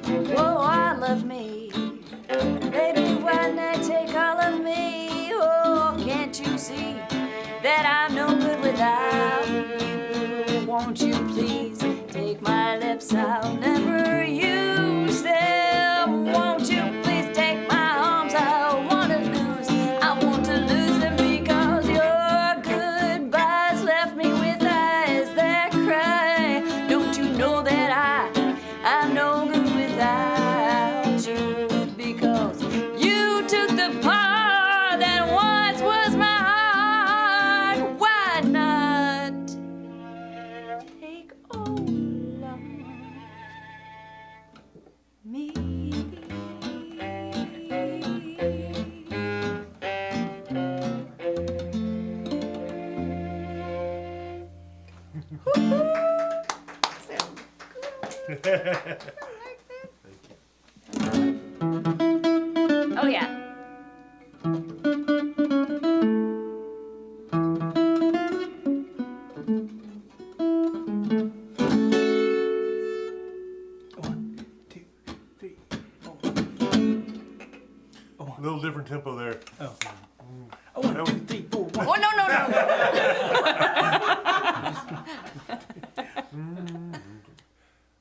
Speaker 11: Ooh, whoa, all of me. Baby, why not take all of me? Oh, can't you see that I'm no good without you? Won't you please take my lips, I'll never use them. Won't you please take my arms, I want to lose them, because your goodbyes left me with eyes that cry. Don't you know that I'm no good without you, because you took the part that once was my heart. Why not take all of me? Oh yeah.
Speaker 2: One, two, three, four.
Speaker 1: A little different tempo there.
Speaker 2: Oh. Oh, 1, 2, 3, 4, 1.
Speaker 11: Oh no.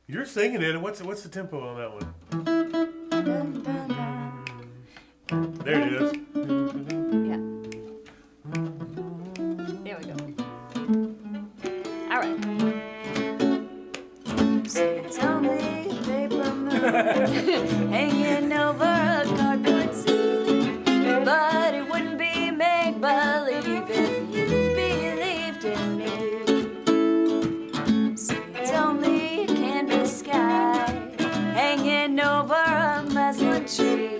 Speaker 1: You're You're singing it. What's the tempo on that one? There it is.
Speaker 3: Yeah. There we go. All right. It's only a paper moon hanging over a cardboard sea, but it wouldn't be make believe if you believed in me. So it's only a canvas sky hanging over a muslin tree,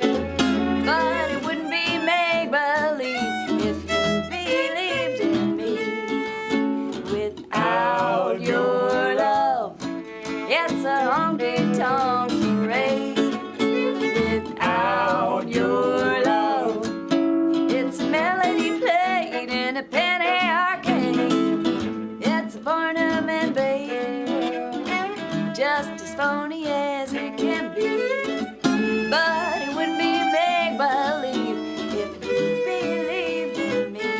Speaker 3: but it wouldn't be make believe if you believed in me. Without your love, it's a honky-tonk parade. Without your love, it's a melody played in a penny arcade. It's a Barnum and Bailey world, just as phony as it can be. But it wouldn't be make believe if you believed in me.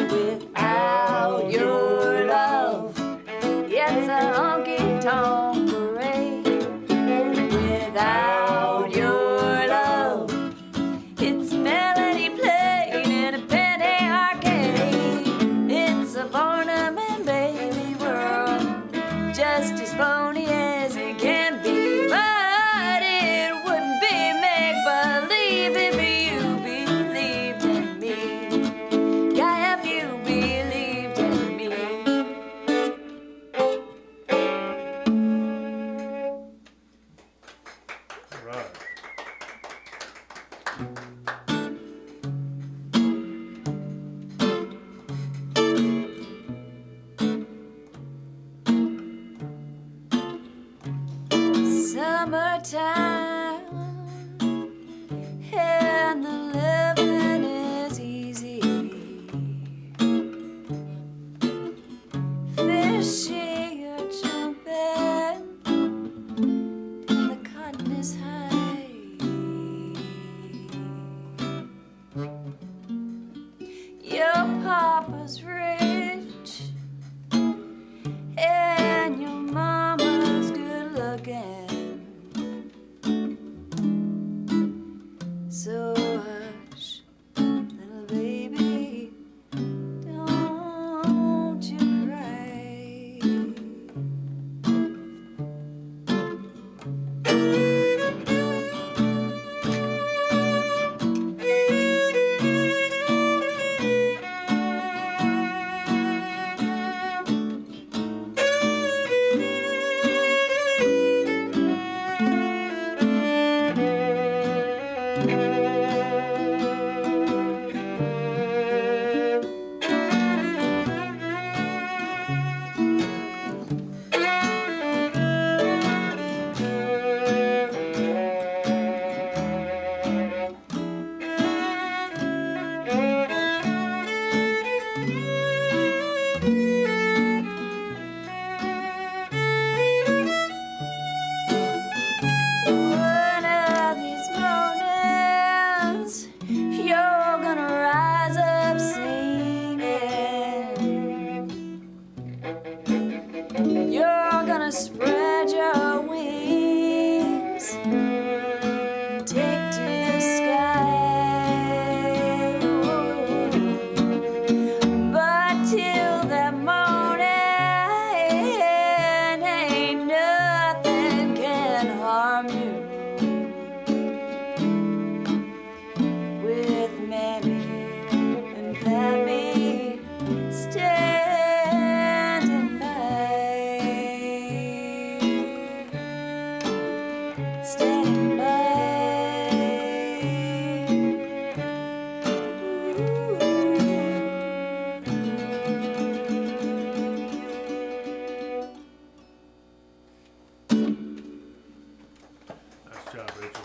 Speaker 3: Without your love, it's a honky-tonk parade. Without your love, it's melody played in a penny arcade. It's a Barnum and Bailey world, just as phony as it can be. But it wouldn't be make believe if you believed in me. Yeah, if you believed in me.
Speaker 1: All right.
Speaker 3: Summertime, and the living is easy. Fishing or jumping, and the cotton is high.
Speaker 1: job, Rachel.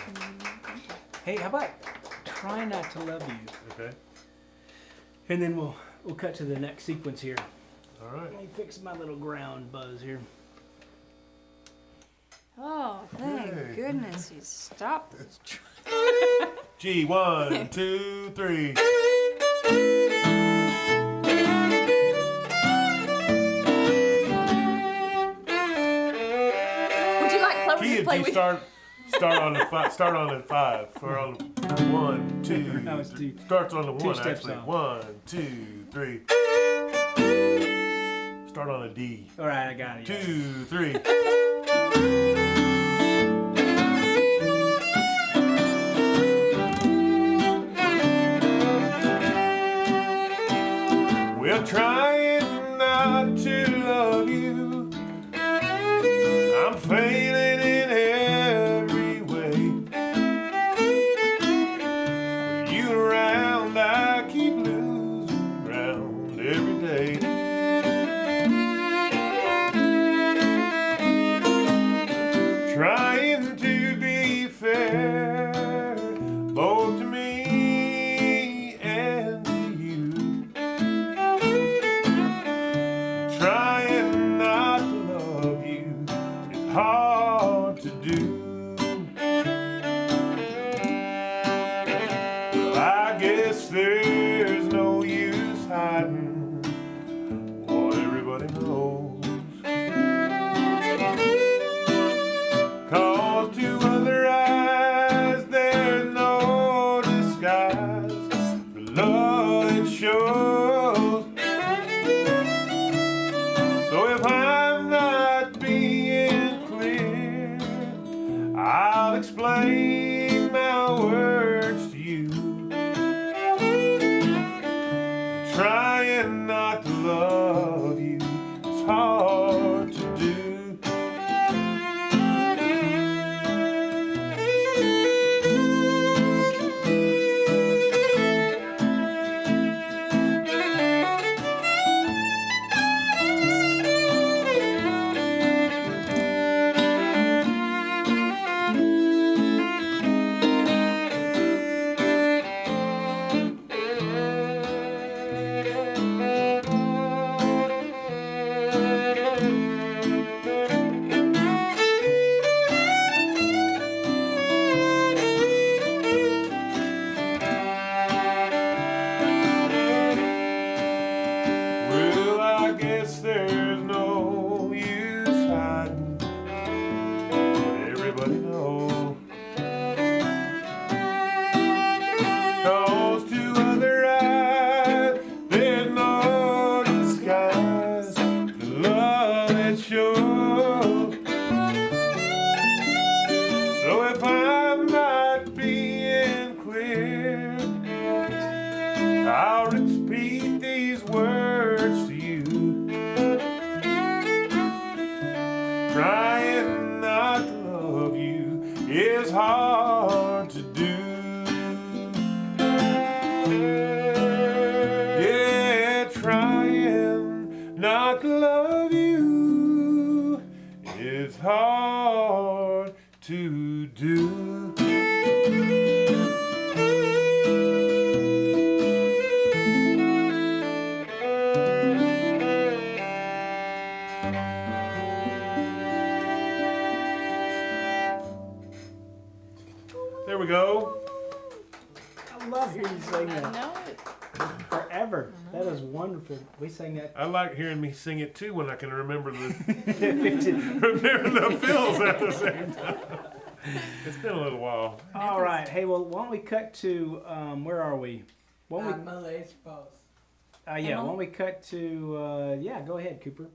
Speaker 2: Hey, how about Try Not to Love You?
Speaker 1: Okay.
Speaker 2: And then we'll cut to the next sequence here.
Speaker 1: All right.
Speaker 2: Let me fix my little ground buzz here.
Speaker 3: Oh, thank
Speaker 1: Yay.
Speaker 3: goodness you stopped.
Speaker 1: G, 1, 2, 3.
Speaker 3: Would you like Clover
Speaker 1: Key
Speaker 3: to
Speaker 1: of
Speaker 3: play
Speaker 1: G
Speaker 3: with?
Speaker 1: start on the 5. Start on the 5. Or on the 1, 2.
Speaker 2: That was two.
Speaker 1: Starts on the 1
Speaker 2: steps
Speaker 1: actually.
Speaker 2: off.
Speaker 1: 1, 2, 3. Start on a D.
Speaker 2: All right, I got it.
Speaker 1: 2, 3. Well, trying not to love you, I'm failing in every way. With you around, I keep losing ground every day. Trying to be fair, both to me and to you. Trying not to love you is hard to do. Well, I guess there's no use hiding what everybody knows. 'Cause to other eyes there's no disguise. The love it shows. So if I'm not being clear, I'll explain my words to you. Trying not to love you is hard to do. Well, I guess there's no use hiding what everybody knows. 'Cause to other eyes there's no disguise. The love it shows. So if I'm not being clear, I'll repeat these words to you. Trying not to love you is hard to do. Yeah, trying not to love you is hard to do. There we go.
Speaker 2: I love hearing you sing
Speaker 3: I
Speaker 2: that.
Speaker 3: know it.
Speaker 2: Forever. That is wonderful. We sang that.
Speaker 1: I like hearing me sing it too when I can remember the remember the fills at the same time. It's been a little while.
Speaker 2: All right. Hey, well, why don't we cut to where are we? Why don't we?
Speaker 4: Malay's post.
Speaker 2: Yeah. Why don't we cut to? Yeah. Go ahead, Cooper.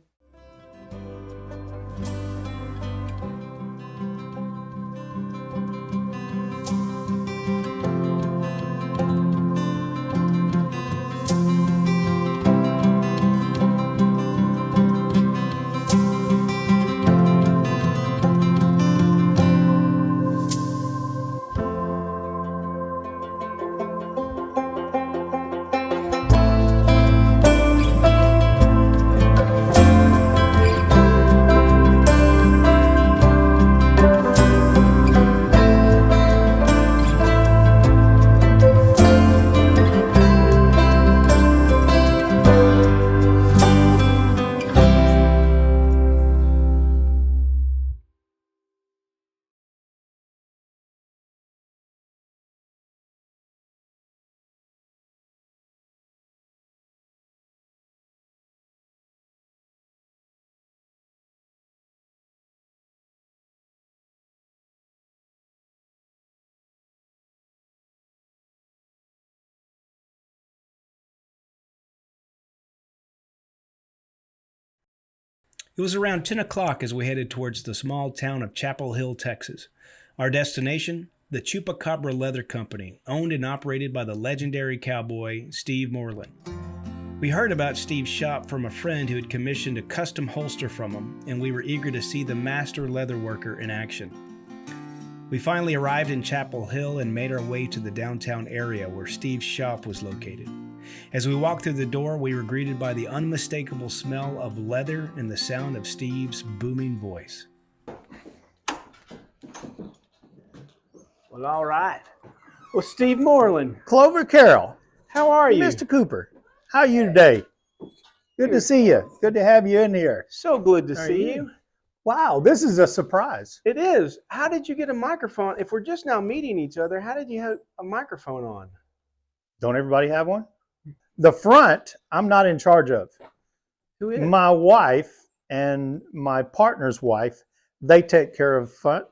Speaker 12: It was around 10 o'clock as we headed towards the small town of Chapel Hill, Texas. Our destination, the Chupacabra Leather Company, owned and operated by the legendary cowboy Steve Moreland. We heard about Steve's shop from a friend who had commissioned a custom holster from him, and we were eager to see the master leather worker in action. We finally arrived in Chapel Hill and made our way to the downtown area where Steve's shop was located. As we walked through the door, we were greeted by the unmistakable smell of leather and the sound of Steve's booming voice.
Speaker 8: Well, all right. Well, Steve Moreland.
Speaker 13: Clover Carroll.
Speaker 8: How are you?
Speaker 13: Mr. Cooper, how are you today? Good to see you. Good to have you in here.
Speaker 8: So good to see you.
Speaker 13: Wow, this is a surprise.
Speaker 8: It is. How did you get a microphone? If we're just now meeting each other, how did you have a microphone on?
Speaker 13: Don't everybody have one? The front, I'm not in charge of.
Speaker 8: Who is?
Speaker 13: My wife and my partner's wife, they take care of front.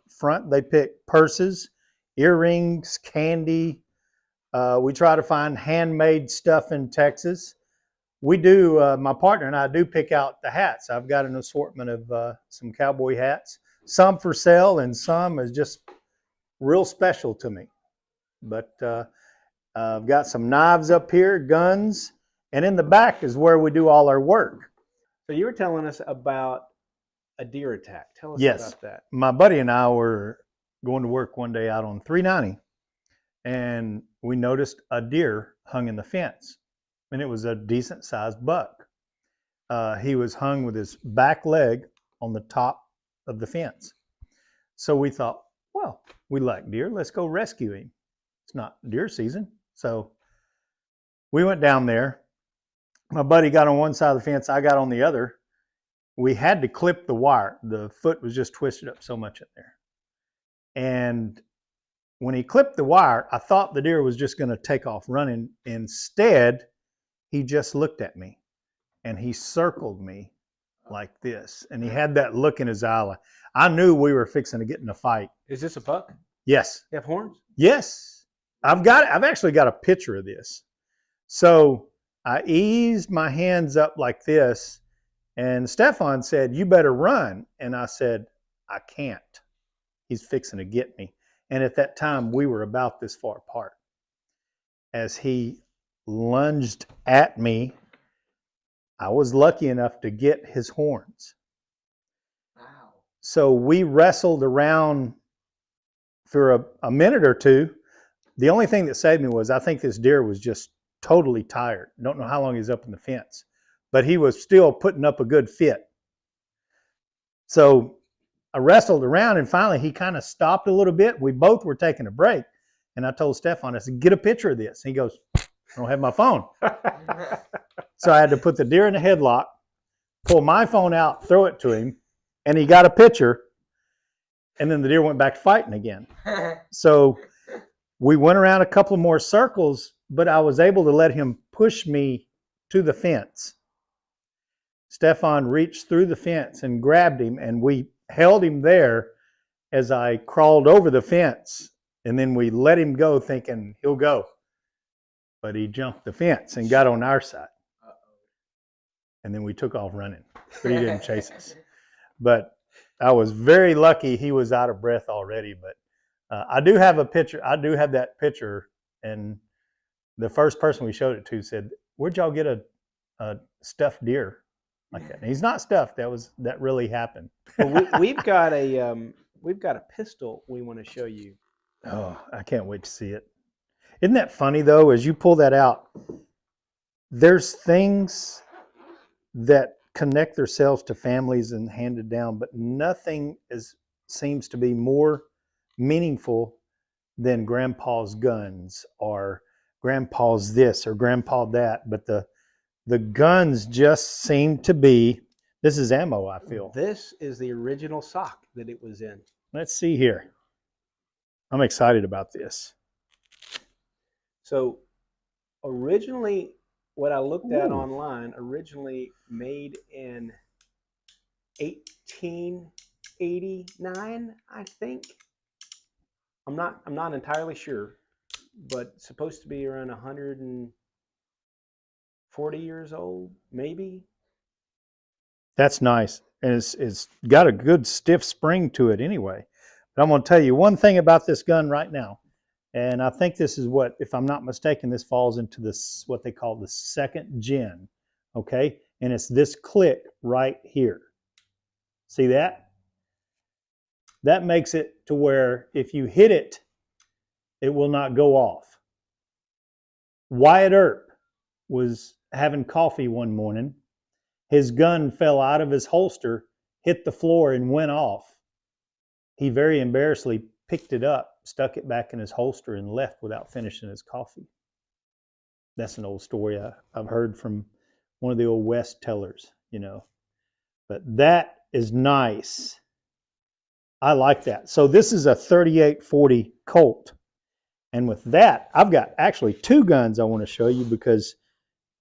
Speaker 13: They pick purses, earrings, candy. We try to find handmade stuff in Texas. We do, my partner and I do pick out the hats. I've got an assortment of some cowboy hats, some for sale and some is just real special to me. But I've got some knives up here, guns, and in the back is where we do all our work.
Speaker 8: So you were telling us about a deer attack. Tell us about that.
Speaker 13: My buddy and I were going to work one day out on 390, and we noticed a deer hung in the fence. And it was a decent sized buck. He was hung with his back leg on the top of the fence. So we thought, well, we like deer, let's go rescue him. It's not deer season. So we went down there. My buddy got on one side of the fence, I got on the other. We had to clip the wire. The foot was just twisted up so much in there. And when he clipped the wire, I thought the deer was just going to take off running. Instead, he just looked at me and he circled me like this. And he had that look in his eye. I knew we were fixing to get in a fight.
Speaker 8: Is this a buck?
Speaker 13: Yes.
Speaker 8: You have horns?
Speaker 13: Yes. I've actually got a picture of this. So I eased my hands up like this and Stefan said, you better run. And I said, I can't. He's fixing to get me. And at that time we were about this far apart. As he lunged at me, I was lucky enough to get his horns. Wow. So we wrestled around for a minute or two. The only thing that saved me was I think this deer was just totally tired. Don't know how long he was up in the fence, but he was still putting up a good fit. So I wrestled around and finally he kind of stopped a little bit. We both were taking a break. And I told Stefan, I said, get a picture of this. And he goes, I don't have my phone. So I had to put the deer in a headlock, pull my phone out, throw it to him, and he got a picture. And then the deer went back to fighting again. So we went around a couple more circles, but I was able to let him push me to the fence. Stefan reached through the fence and grabbed him, and we held him there as I crawled over the fence. And then we let him go thinking he'll go. But he jumped the fence and got on our side. And then we took off running, but he didn't chase us. But I was very lucky he was out of breath already. But I do have a picture. I do have that picture. And the first person we showed it to said, where'd y'all get a stuffed deer like that? And he's not stuffed. That really happened.
Speaker 8: Well, we've got a pistol we want to show you.
Speaker 13: Oh, I can't wait to see it. Isn't that funny, though, as you pull that out, there's things that connect themselves to families and handed down, but nothing seems to be more meaningful than grandpa's guns or grandpa's this or grandpa that. But the guns just seem to be, this is ammo, I feel.
Speaker 8: This is the original sock that it was in.
Speaker 13: Let's see here. I'm excited about this.
Speaker 8: So originally, what I looked at online, originally made in 1889, I think. I'm not entirely sure, but supposed to be around 140 years old, maybe.
Speaker 13: That's nice. and it's got a good stiff spring to it anyway. But I'm going to tell you one thing about this gun right now, and I think this is what, if I'm not mistaken, this falls into this what they call the second gen, okay? And it's this click right here. See that? That makes it to where if you hit it, it will not go off. Wyatt Earp was having coffee one morning. His gun fell out of his holster, hit the floor, and went off. He very embarrassingly picked it up, stuck it back in his holster, and left without finishing his coffee. That's an old story I've heard from one of the old West tellers, you know. But that is nice. I like that. So this is a 3840 Colt. And with that, I've got actually two guns I want to show you, because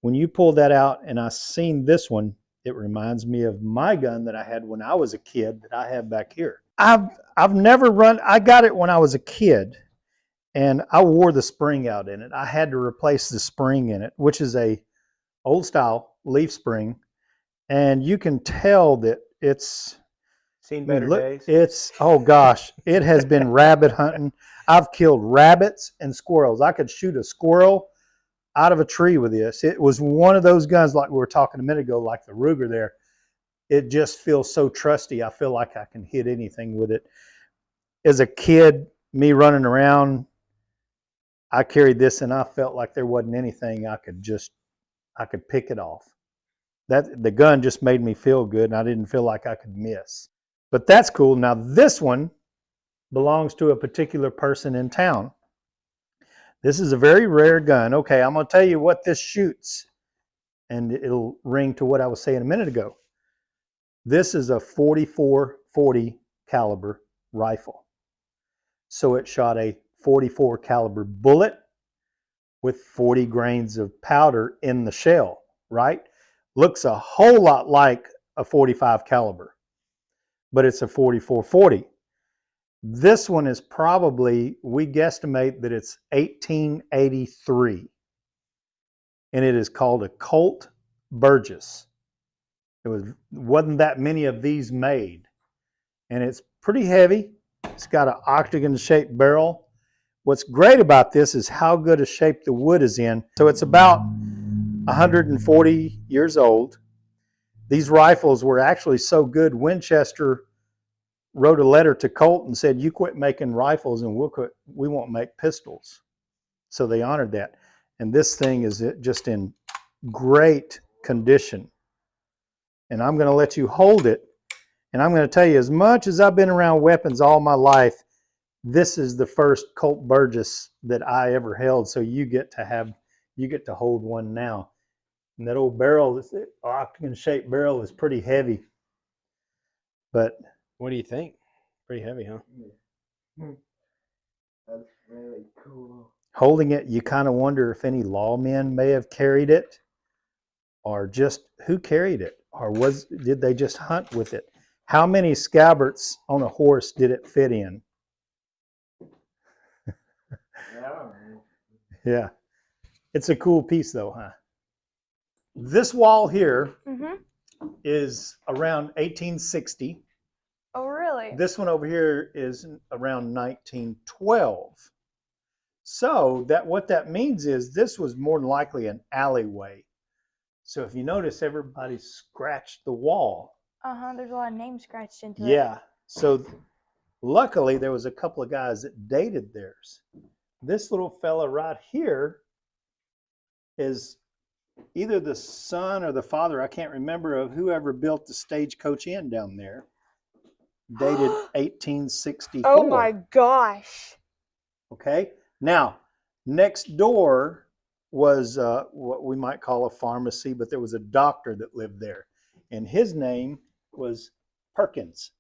Speaker 13: when you pull that out and I seen this one, it reminds me of my gun that I had when I was a kid that I have back here. I've never run, I got it when I was a kid, and I wore the spring out in it. I had to replace the spring in it, which is a old style leaf spring. And you can tell that it's
Speaker 8: Seen better days.
Speaker 13: It's, oh gosh, it has been rabbit hunting. I've killed rabbits and squirrels. I could shoot a squirrel out of a tree with this. It was one of those guns like we were talking a minute ago, like the Ruger there. It just feels so trusty. I feel like I can hit anything with it. As a kid, me running around, I carried this and I felt like there wasn't anything I could pick it off. The gun just made me feel good, and I didn't feel like I could miss. But that's cool. Now this one belongs to a particular person in town. This is a very rare gun. Okay, I'm going to tell you what this shoots, and it'll ring to what I was saying a minute ago. This is a 44-40 caliber rifle. So it shot a 44 caliber bullet with 40 grains of powder in the shell, right? Looks a whole lot like a 45 caliber, but it's a 44-40. This one is probably, we guesstimate that it's 1883, and it is called a Colt Burgess. Wasn't that many of these made, and it's pretty heavy. It's got an octagon-shaped barrel. What's great about this is how good a shape the wood is in. So it's about 140 years old. These rifles were actually so good, Winchester wrote a letter to Colt and said, "You quit making rifles and we won't make pistols." So they honored that. And this thing is just in great condition. And I'm going to let you hold it. And I'm going to tell you, as much as I've been around weapons all my life, this is the first Colt Burgess that I ever held. So you get to hold one now. And that old barrel, this octagon-shaped barrel, is pretty heavy. But
Speaker 8: what do you think? Pretty heavy, huh?
Speaker 4: That's really cool.
Speaker 13: Holding it, you kind of wonder if any lawmen may have carried it, or just who carried it, or did they just hunt with it? How many scabbards on a horse did it fit in? Yeah. It's a cool piece though, huh? This wall here is around 1860.
Speaker 5: Oh, really?
Speaker 13: This one over here is around 1912. So what that means is this was more than likely an alleyway. So if you notice, everybody scratched the wall.
Speaker 5: There's a lot of names scratched into it.
Speaker 13: Yeah. So luckily there was a couple of guys that dated theirs. This little fella right here is either the son or the father, I can't remember, of whoever built the Stagecoach Inn down there. Dated 1864.
Speaker 5: Oh my gosh.
Speaker 13: Okay. Now, next door was what we might call a pharmacy, but there was a doctor that lived there, and his name was Perkins,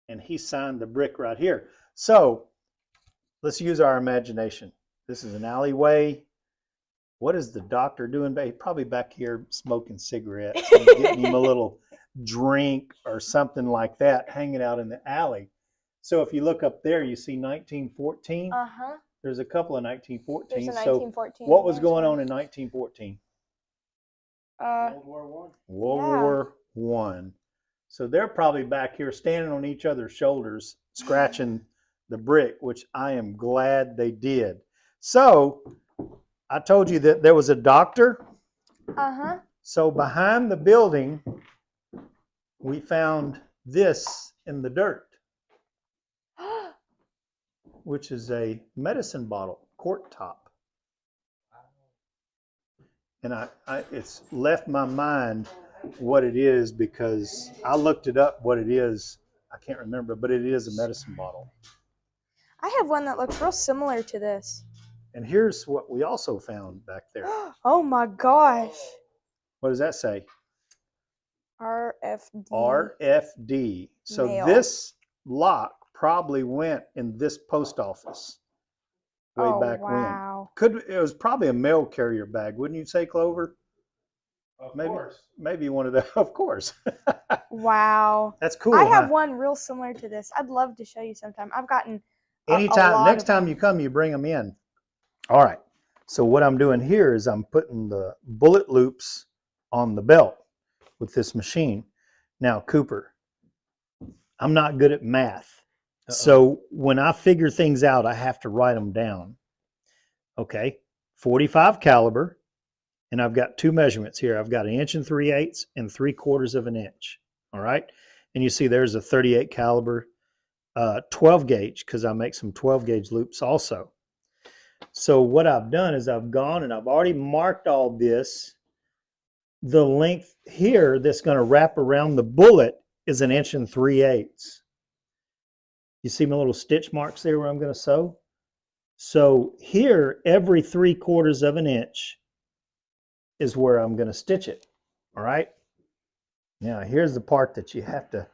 Speaker 13: and he signed the brick right here. So let's use our imagination. This is an alleyway. What is the doctor doing? He's probably back here smoking cigarettes and getting him a little drink or something like that, hanging out in the alley. So if you look up there, you see 1914. There's a couple of 1914.
Speaker 5: There's a
Speaker 13: So
Speaker 5: 1914.
Speaker 13: what was going on in 1914?
Speaker 5: World
Speaker 13: War One. So they're probably back here standing on each other's shoulders, scratching the brick, which I am glad they did. So I told you that there was a doctor.
Speaker 5: Uh-huh.
Speaker 13: So behind the building, we found this in the dirt, which is a medicine bottle, quart top. And it's left my mind what it is because I looked it up what it is. I can't remember, but it is a medicine bottle.
Speaker 5: I have one that looks real similar to this.
Speaker 13: And here's what we also found back there.
Speaker 5: Oh my gosh.
Speaker 13: What does that say?
Speaker 5: RFD.
Speaker 13: RFD. So
Speaker 5: Mail.
Speaker 13: this lock probably went in this post office way back
Speaker 5: wow.
Speaker 13: when. It was probably a mail carrier bag, wouldn't you say, Clover?
Speaker 1: Of course.
Speaker 13: Maybe one of the, of course.
Speaker 5: Wow.
Speaker 13: That's cool.
Speaker 5: I have
Speaker 13: huh?
Speaker 5: one real similar to this. I'd love to show you sometime. I've gotten
Speaker 13: Anytime, next time you come, you bring them in. All right. So what I'm doing here is I'm putting the bullet loops on the belt with this machine. Now, Cooper, I'm not good at math. So when I figure things out, I have to write them down. Okay. 45 caliber. And I've got two measurements here. I've got 1 3/8 inches and 3/4 of an inch. All right. And you see there's a 38 caliber 12 gauge because I make some 12 gauge loops also. So what I've done is I've gone and I've already marked all this. The length here that's going to wrap around the bullet is 1 3/8 inches. You see my little stitch marks there where I'm going to sew? So here, every 3/4 of an inch is where I'm going to stitch it. All right. Now here's the part that you have to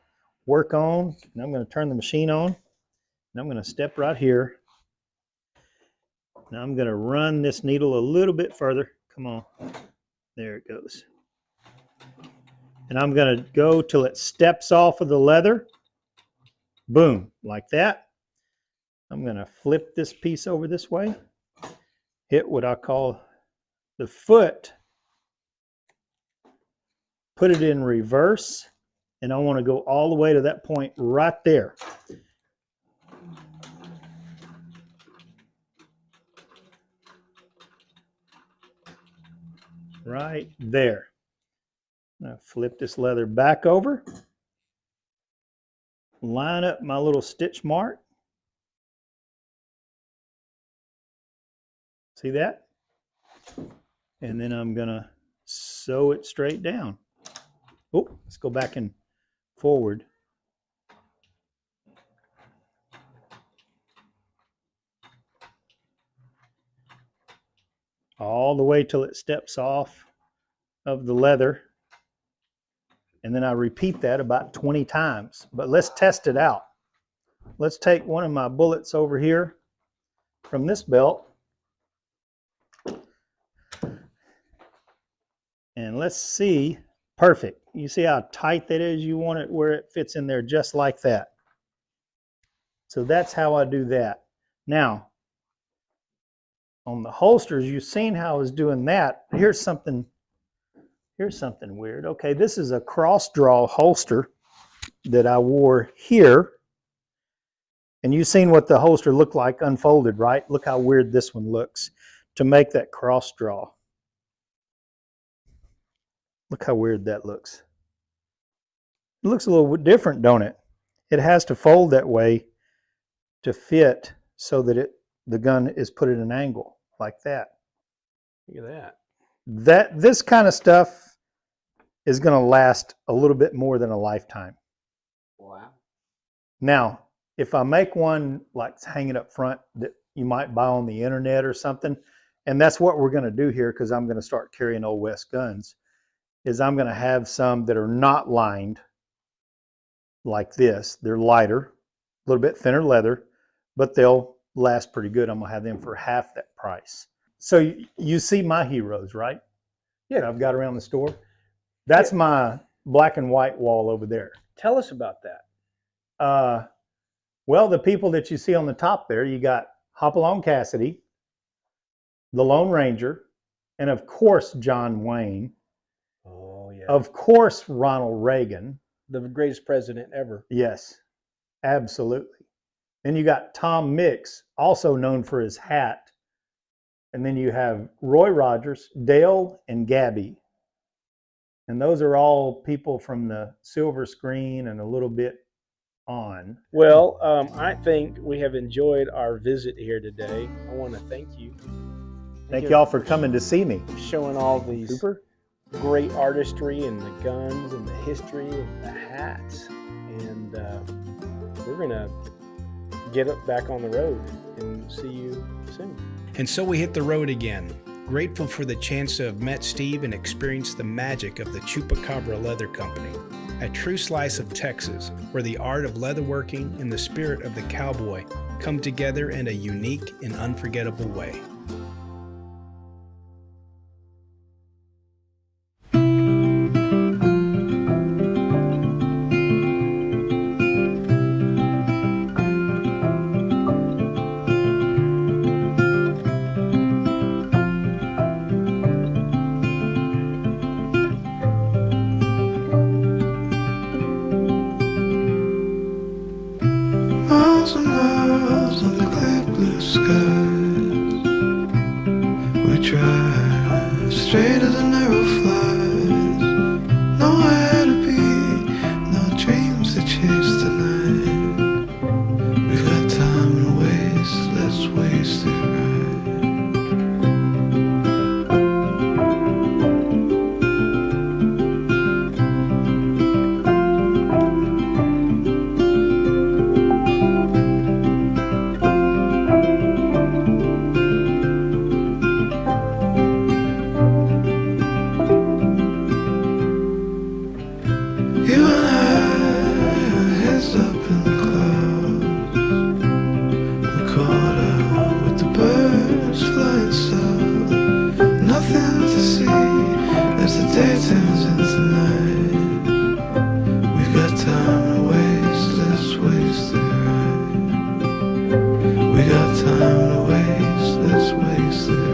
Speaker 13: work on. And I'm going to turn the machine on. And I'm going to step right here. Now I'm going to run this needle a little bit further. Come on. There it goes. And I'm going to go till it steps off of the leather. Boom, like that. I'm going to flip this piece over this way. Hit what I call the foot. Put it in reverse. And I want to go all the way to that point right there. Right there. I'm going to flip this leather back over. Line up my little stitch mark. See that? And then I'm going to sew it straight down. Oh, let's go back and forward. All the way till it steps off of the leather. And then I repeat that about 20 times. But let's test it out. Let's take one of my bullets over here from this belt. And let's see. Perfect. You see how tight that is? You want it where it fits in there just like that. So that's how I do that. Now, on the holsters, you've seen how I was doing that. Here's something weird. Okay, this is a cross draw holster that I wore here. And you've seen what the holster looked like unfolded, right? Look how weird this one looks to make that cross draw. Look how weird that looks. It looks a little different, don't it? It has to fold that way to fit so that the gun is put at an angle like that.
Speaker 12: Look at that.
Speaker 13: This kind of stuff is going to last a little bit more than a lifetime.
Speaker 12: Wow.
Speaker 13: Now, if I make one like hanging up front that you might buy on the internet or something, and that's what we're going to do here because I'm going to start carrying Old West guns, is I'm going to have some that are not lined like this. They're lighter, a little bit thinner leather, but they'll last pretty good. I'm going to have them for half that price. So you see my heroes, right? Yeah, I've got around the store. That's my black and white wall over there.
Speaker 12: Tell us about that.
Speaker 13: Well, the people that you see on the top there, you got Hopalong Cassidy, the Lone Ranger, and of course, John Wayne.
Speaker 12: Oh, yeah.
Speaker 13: Of course, Ronald Reagan.
Speaker 12: the greatest president ever.
Speaker 13: Yes, absolutely. Then you got Tom Mix, also known for his hat. And then you have Roy Rogers, Dale, and Gabby. And those are all people from the silver screen and a little bit on.
Speaker 12: Well, I think we have enjoyed our visit here today. I want to thank you.
Speaker 13: Thank y'all for coming to see me.
Speaker 12: Showing all these
Speaker 13: Super.
Speaker 12: great artistry and the guns and the history and the hats. And we're going to get up back on the road and see you soon. And so we hit the road again, grateful for the chance to have met Steve and experienced the magic of the Chupacabra Leather Company, a true slice of Texas where the art of leatherworking and the spirit of the cowboy come together in a unique and unforgettable way.
Speaker 14: Miles and miles under clear blue skies, we drive straight as a narrow flies. Nowhere to be, no dreams to chase tonight. We've got time to waste, let's waste it right. You and I, our heads up in the clouds. We caught out with the birds flying south. Nothing to see as the day turns into night. We've got time to waste, let's waste it right. We got time to waste, let's waste it right.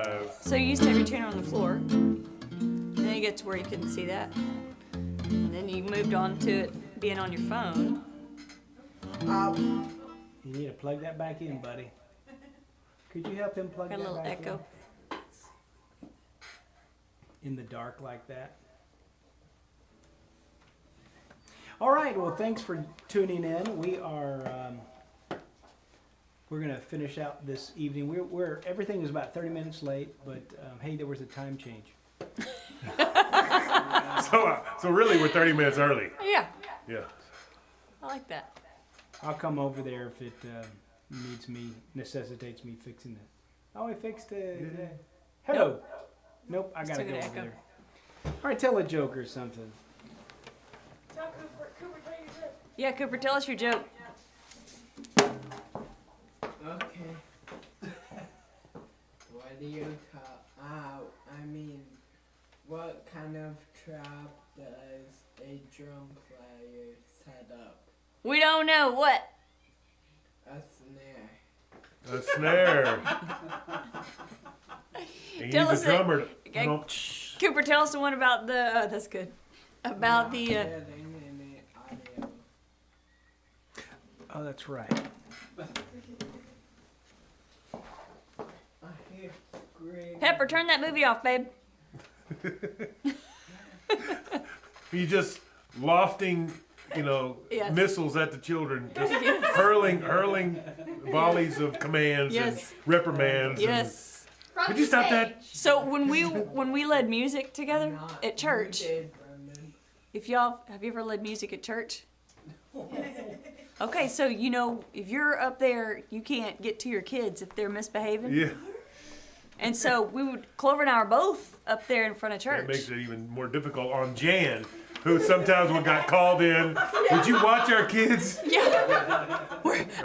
Speaker 1: drive.
Speaker 3: So you used to have your tuner on the floor. Then you get to where you couldn't see that. And then you moved on to it being on your phone.
Speaker 2: You need to plug that back in, buddy. Could you help him plug
Speaker 3: Got a
Speaker 2: that
Speaker 3: little
Speaker 2: back
Speaker 3: echo.
Speaker 2: in the dark like that? All right. Well, thanks for tuning in. We're gonna finish out this evening. We're everything was about 30 minutes late, but hey, there was a time change.
Speaker 1: So really, we're 30 minutes early.
Speaker 3: Yeah.
Speaker 1: Yeah.
Speaker 3: I like that.
Speaker 2: I'll come over there if it necessitates me fixing it. Oh, I fixed it. Hello. Nope, I gotta
Speaker 3: Still
Speaker 2: go
Speaker 3: gonna
Speaker 2: over
Speaker 3: echo.
Speaker 2: there. All right, tell a joke or something.
Speaker 3: Yeah, Cooper, tell us your joke.
Speaker 4: Okay. What do you call? What kind of trap does a drum player set up?
Speaker 3: We don't know what.
Speaker 4: A snare.
Speaker 1: A snare. And
Speaker 3: Tell
Speaker 1: you
Speaker 3: us
Speaker 1: the drummer.
Speaker 3: Okay.
Speaker 1: No.
Speaker 3: Cooper, tell us the one about the. That's good. About the.
Speaker 2: Oh, that's right.
Speaker 3: Pepper, turn that movie off, babe.
Speaker 1: You just lofting,
Speaker 3: Yes.
Speaker 1: missiles at the children, just hurling volleys of commands
Speaker 3: Yes.
Speaker 1: and reprimands.
Speaker 3: Yes.
Speaker 1: And, could you stop that?
Speaker 3: So when we led music together at church, have you ever led music at church? Okay, so if you're up there, you can't get to your kids if they're misbehaving.
Speaker 1: Yeah.
Speaker 3: And so Clover and I are both up there in front of church.
Speaker 1: That makes it even more difficult on Jan, who sometimes when got called in, would you watch our kids?
Speaker 3: Yeah.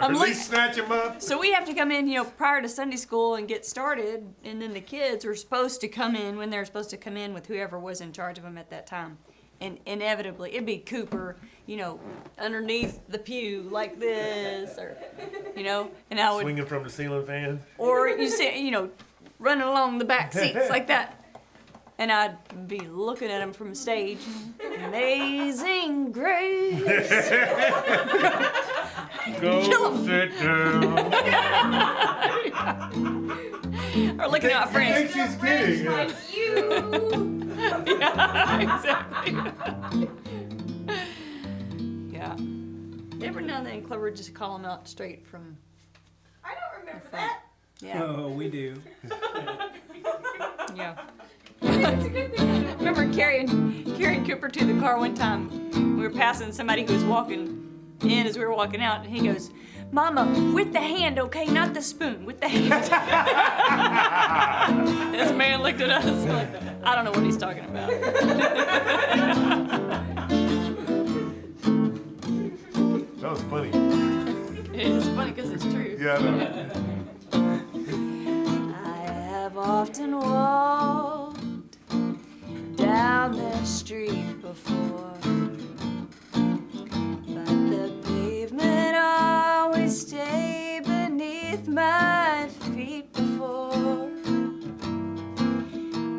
Speaker 1: At least snatch them up.
Speaker 3: So we have to come in, prior to Sunday school and get started, and then the kids are supposed to come in when they're supposed to come in with whoever was in charge of them at that time. And inevitably, it'd be Cooper, underneath the pew like this, or, and I would,
Speaker 1: Swinging from the ceiling fan.
Speaker 3: or you see, running along the back seats like that. And I'd be looking at him from the stage. Amazing grace.
Speaker 1: Go sit down.
Speaker 3: Or looking at my friends.
Speaker 1: I think she's kidding.
Speaker 3: Yeah, exactly. Yeah. Every now and then, Clover would just call him out straight from.
Speaker 5: I don't remember that.
Speaker 3: Yeah.
Speaker 2: Oh, we do.
Speaker 3: Yeah. Remember carrying Cooper to the car one time. We were passing somebody who was walking in as we were walking out, and he goes, "Mama, with the hand, okay, not the spoon, with the hand." This man looked at us like, I don't know what he's talking about.
Speaker 1: That was funny.
Speaker 3: It is funny because it's true.
Speaker 1: Yeah, I know.
Speaker 11: I have often walked down the street before, but the pavement always stayed beneath my feet before.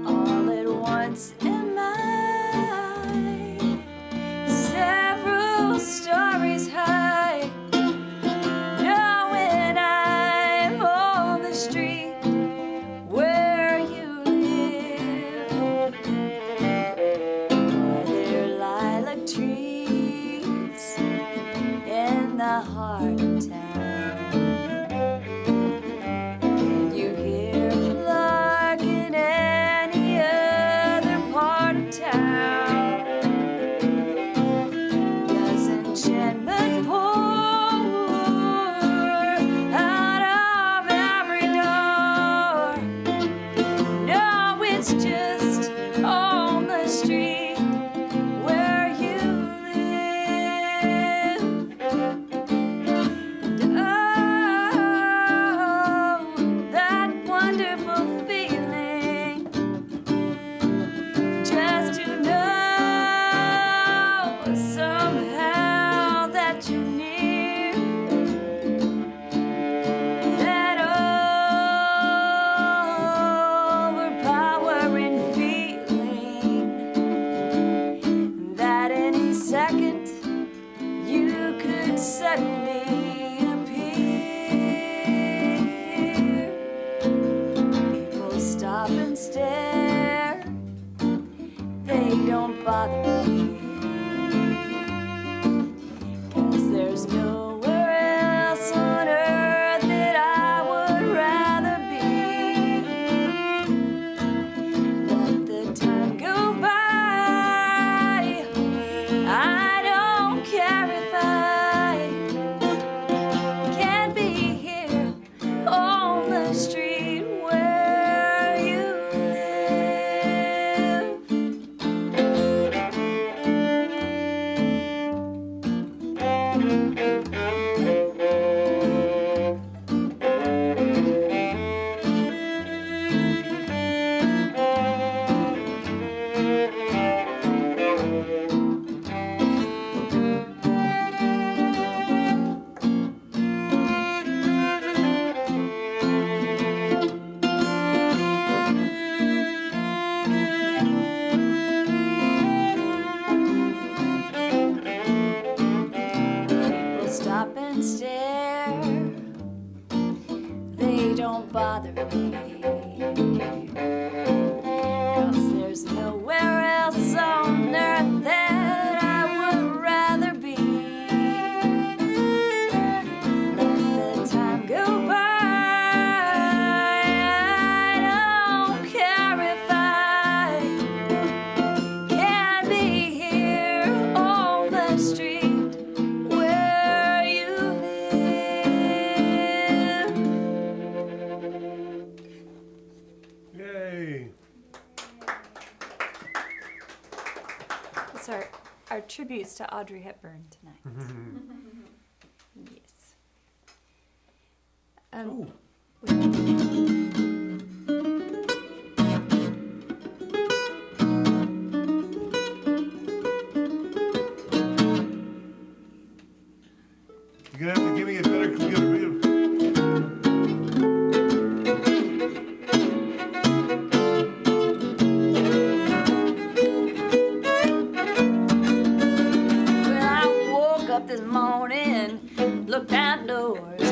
Speaker 11: All at once am I several stories high, knowing I'm on the street where you
Speaker 3: It's our tributes to Audrey Hepburn tonight. Yes.
Speaker 1: You're gonna have to give me a better.
Speaker 11: This morning, looked outdoors,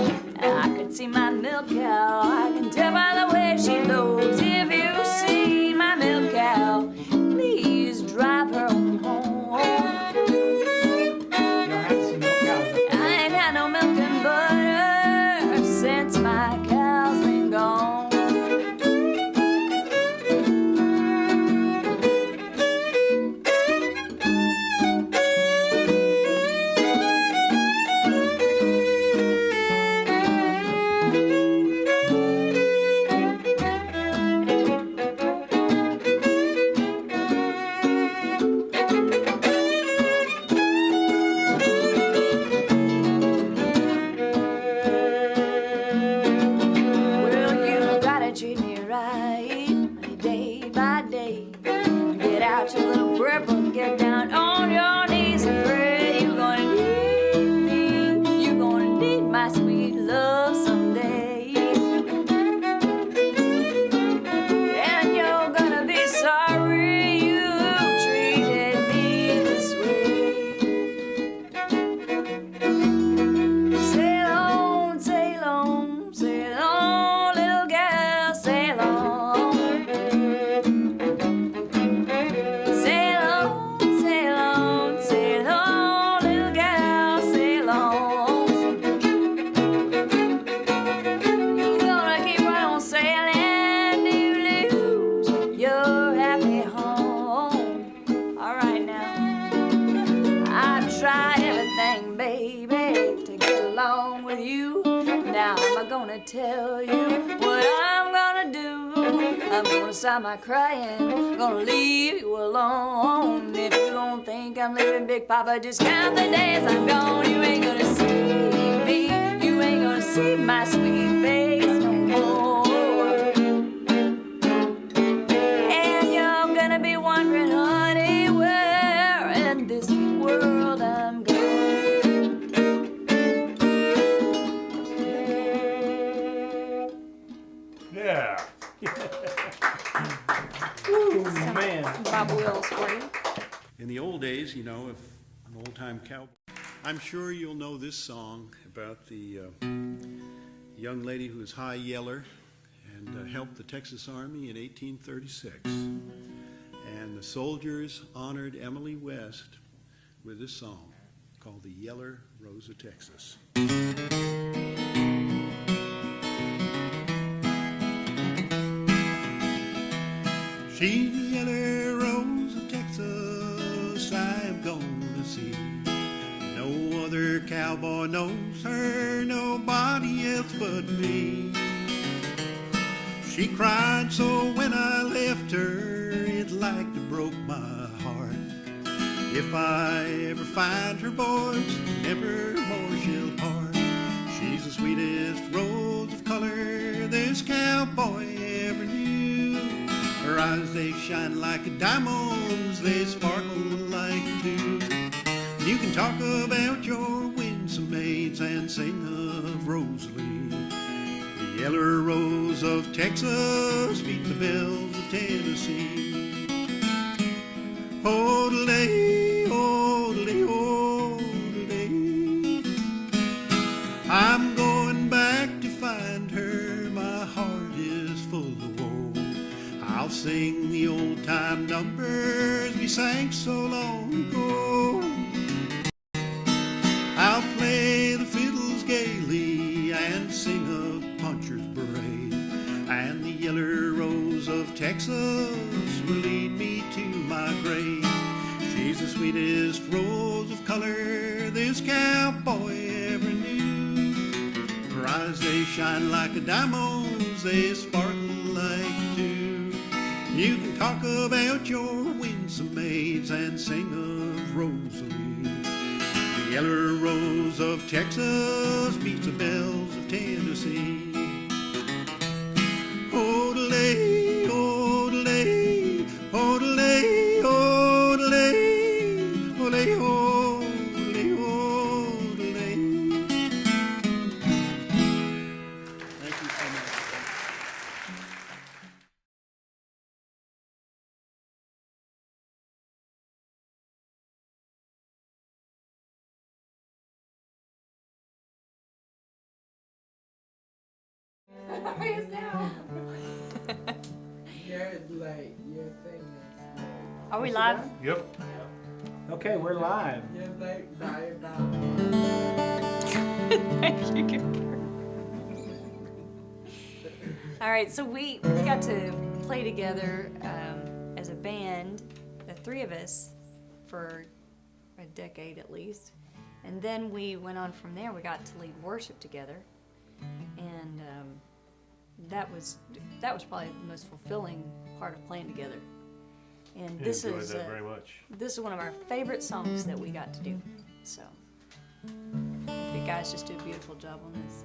Speaker 11: I could see my milk cow. I can tell by the way she lows. If you see my milk cow, please drive her on home. I ain't had no milk and butter since my cow's been gone. Get down on your knees and pray. You're gonna need me. You're gonna need my sweet love someday. And you're gonna be sorry you treated me this way. Sail on, sail on, sail on, little gal, sail on. Tell you what I'm gonna do. I'm gonna stop my crying, gonna leave you alone. If you don't think I'm leaving, Big Papa, just count the days I'm gone. You ain't gonna see me, you ain't gonna see my sweet face no more. And you're gonna be wondering, honey, where in this world I'm going.
Speaker 1: Yeah.
Speaker 2: Ooh, man.
Speaker 3: Bob Wills for you.
Speaker 10: In the old days, you know, if an old-time cowboy, I'm sure you'll know this song about the young lady who was high yeller and helped the Texas Army in 1836. And the soldiers honored Emily West with this song called The Yeller Rose of Texas. She's the yellow rose of Texas I'm gonna see. No other cowboy knows her, nobody else but me. She cried so when I left her, it like to broke my heart. If I ever find her, boys, never more she'll part. She's the sweetest rose of color this cowboy ever knew. Her eyes, they shine like diamonds, they sparkle like dew. You can talk about your winsome maids and sing of Rosalie. The yellow rose of Texas beat the bells of Tennessee. Hodley, hodley, hodley. I'm going back to find her, my heart is full of woe. I'll sing the old-time numbers we sang so long ago. I'll play the fiddles gaily and sing of Puncher's Parade. And the yellow rose of Texas will lead me to my grave. She's the sweetest rose of color this cowboy ever knew. Her eyes, they shine like diamonds, they sparkle like dew. You can talk about your wings some maids and sing of Rosalie. The yellow rose of Texas meets the bells of Tennessee. Odelay, odelay, odelay, odelay, odelay, odelay, odelay. Thank you so much.
Speaker 4: Your thing is
Speaker 3: Are we live?
Speaker 1: Yep.
Speaker 2: Okay, we're live.
Speaker 4: you're like bye about.
Speaker 3: Thank you. All right, so we got to play together as a band, the three of us, for a decade at least. And then we went on from there. We got to lead worship together. And that was probably the most fulfilling part of playing together. And
Speaker 1: I
Speaker 3: this
Speaker 1: enjoyed
Speaker 3: is
Speaker 1: that very much.
Speaker 3: This is one of our favorite songs that we got to do. So the guys just do a beautiful job on this.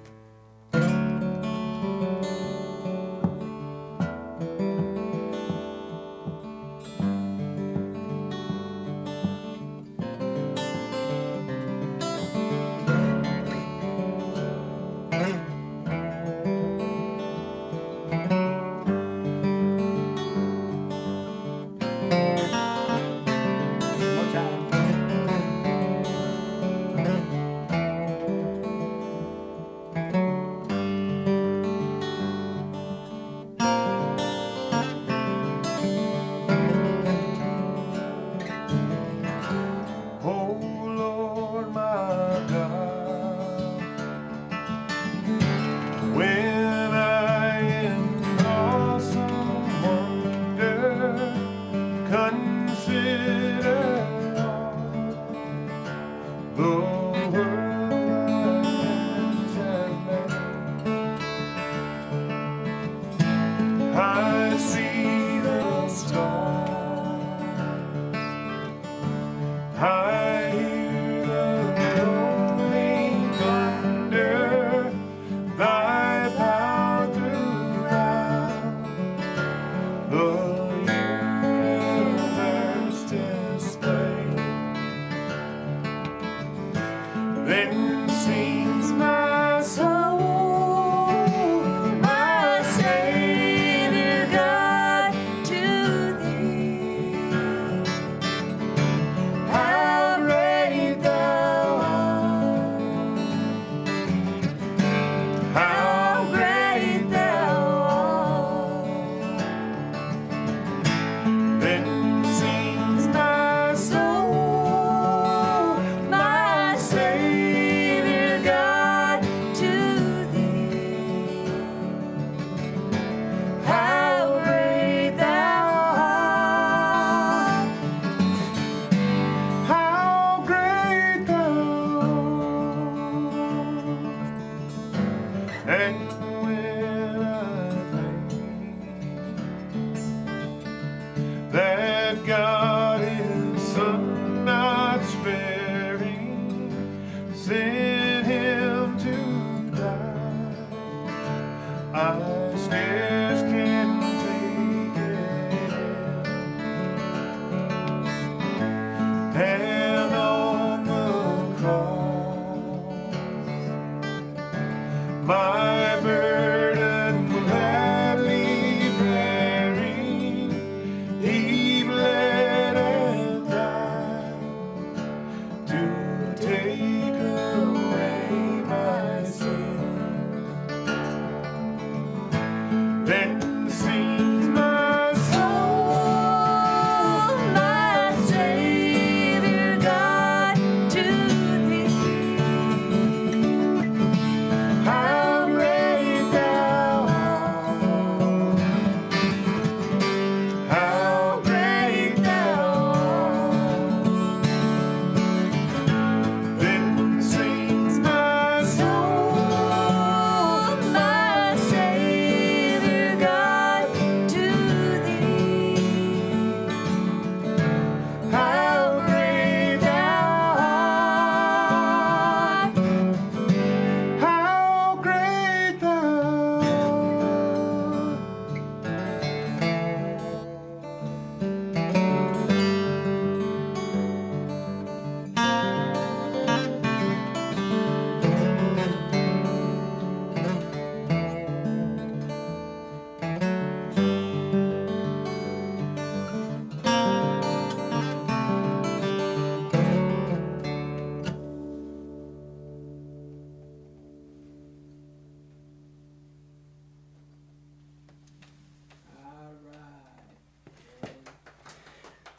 Speaker 1: He bled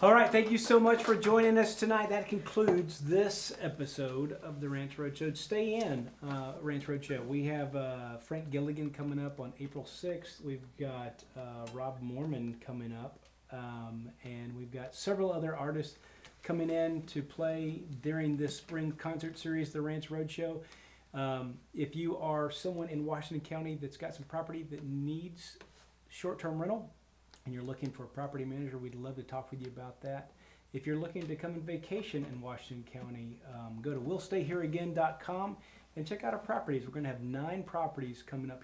Speaker 2: All right, thank you so much for joining us tonight. That concludes this episode of the Ranch Roadshow. Stay in, Ranch Roadshow. We have Frank Gilligan coming up on April 6th. We've got Rob Mormon coming up. And we've got several other artists coming in to play during this spring concert series, the Ranch Roadshow. If you are someone in Washington County that's got some property that needs short-term rental, and you're looking for a property manager, we'd love to talk with you about that. If you're looking to come and vacation in Washington County, go to willstayhereagain.com and check out our properties. We're going to have 9 properties coming up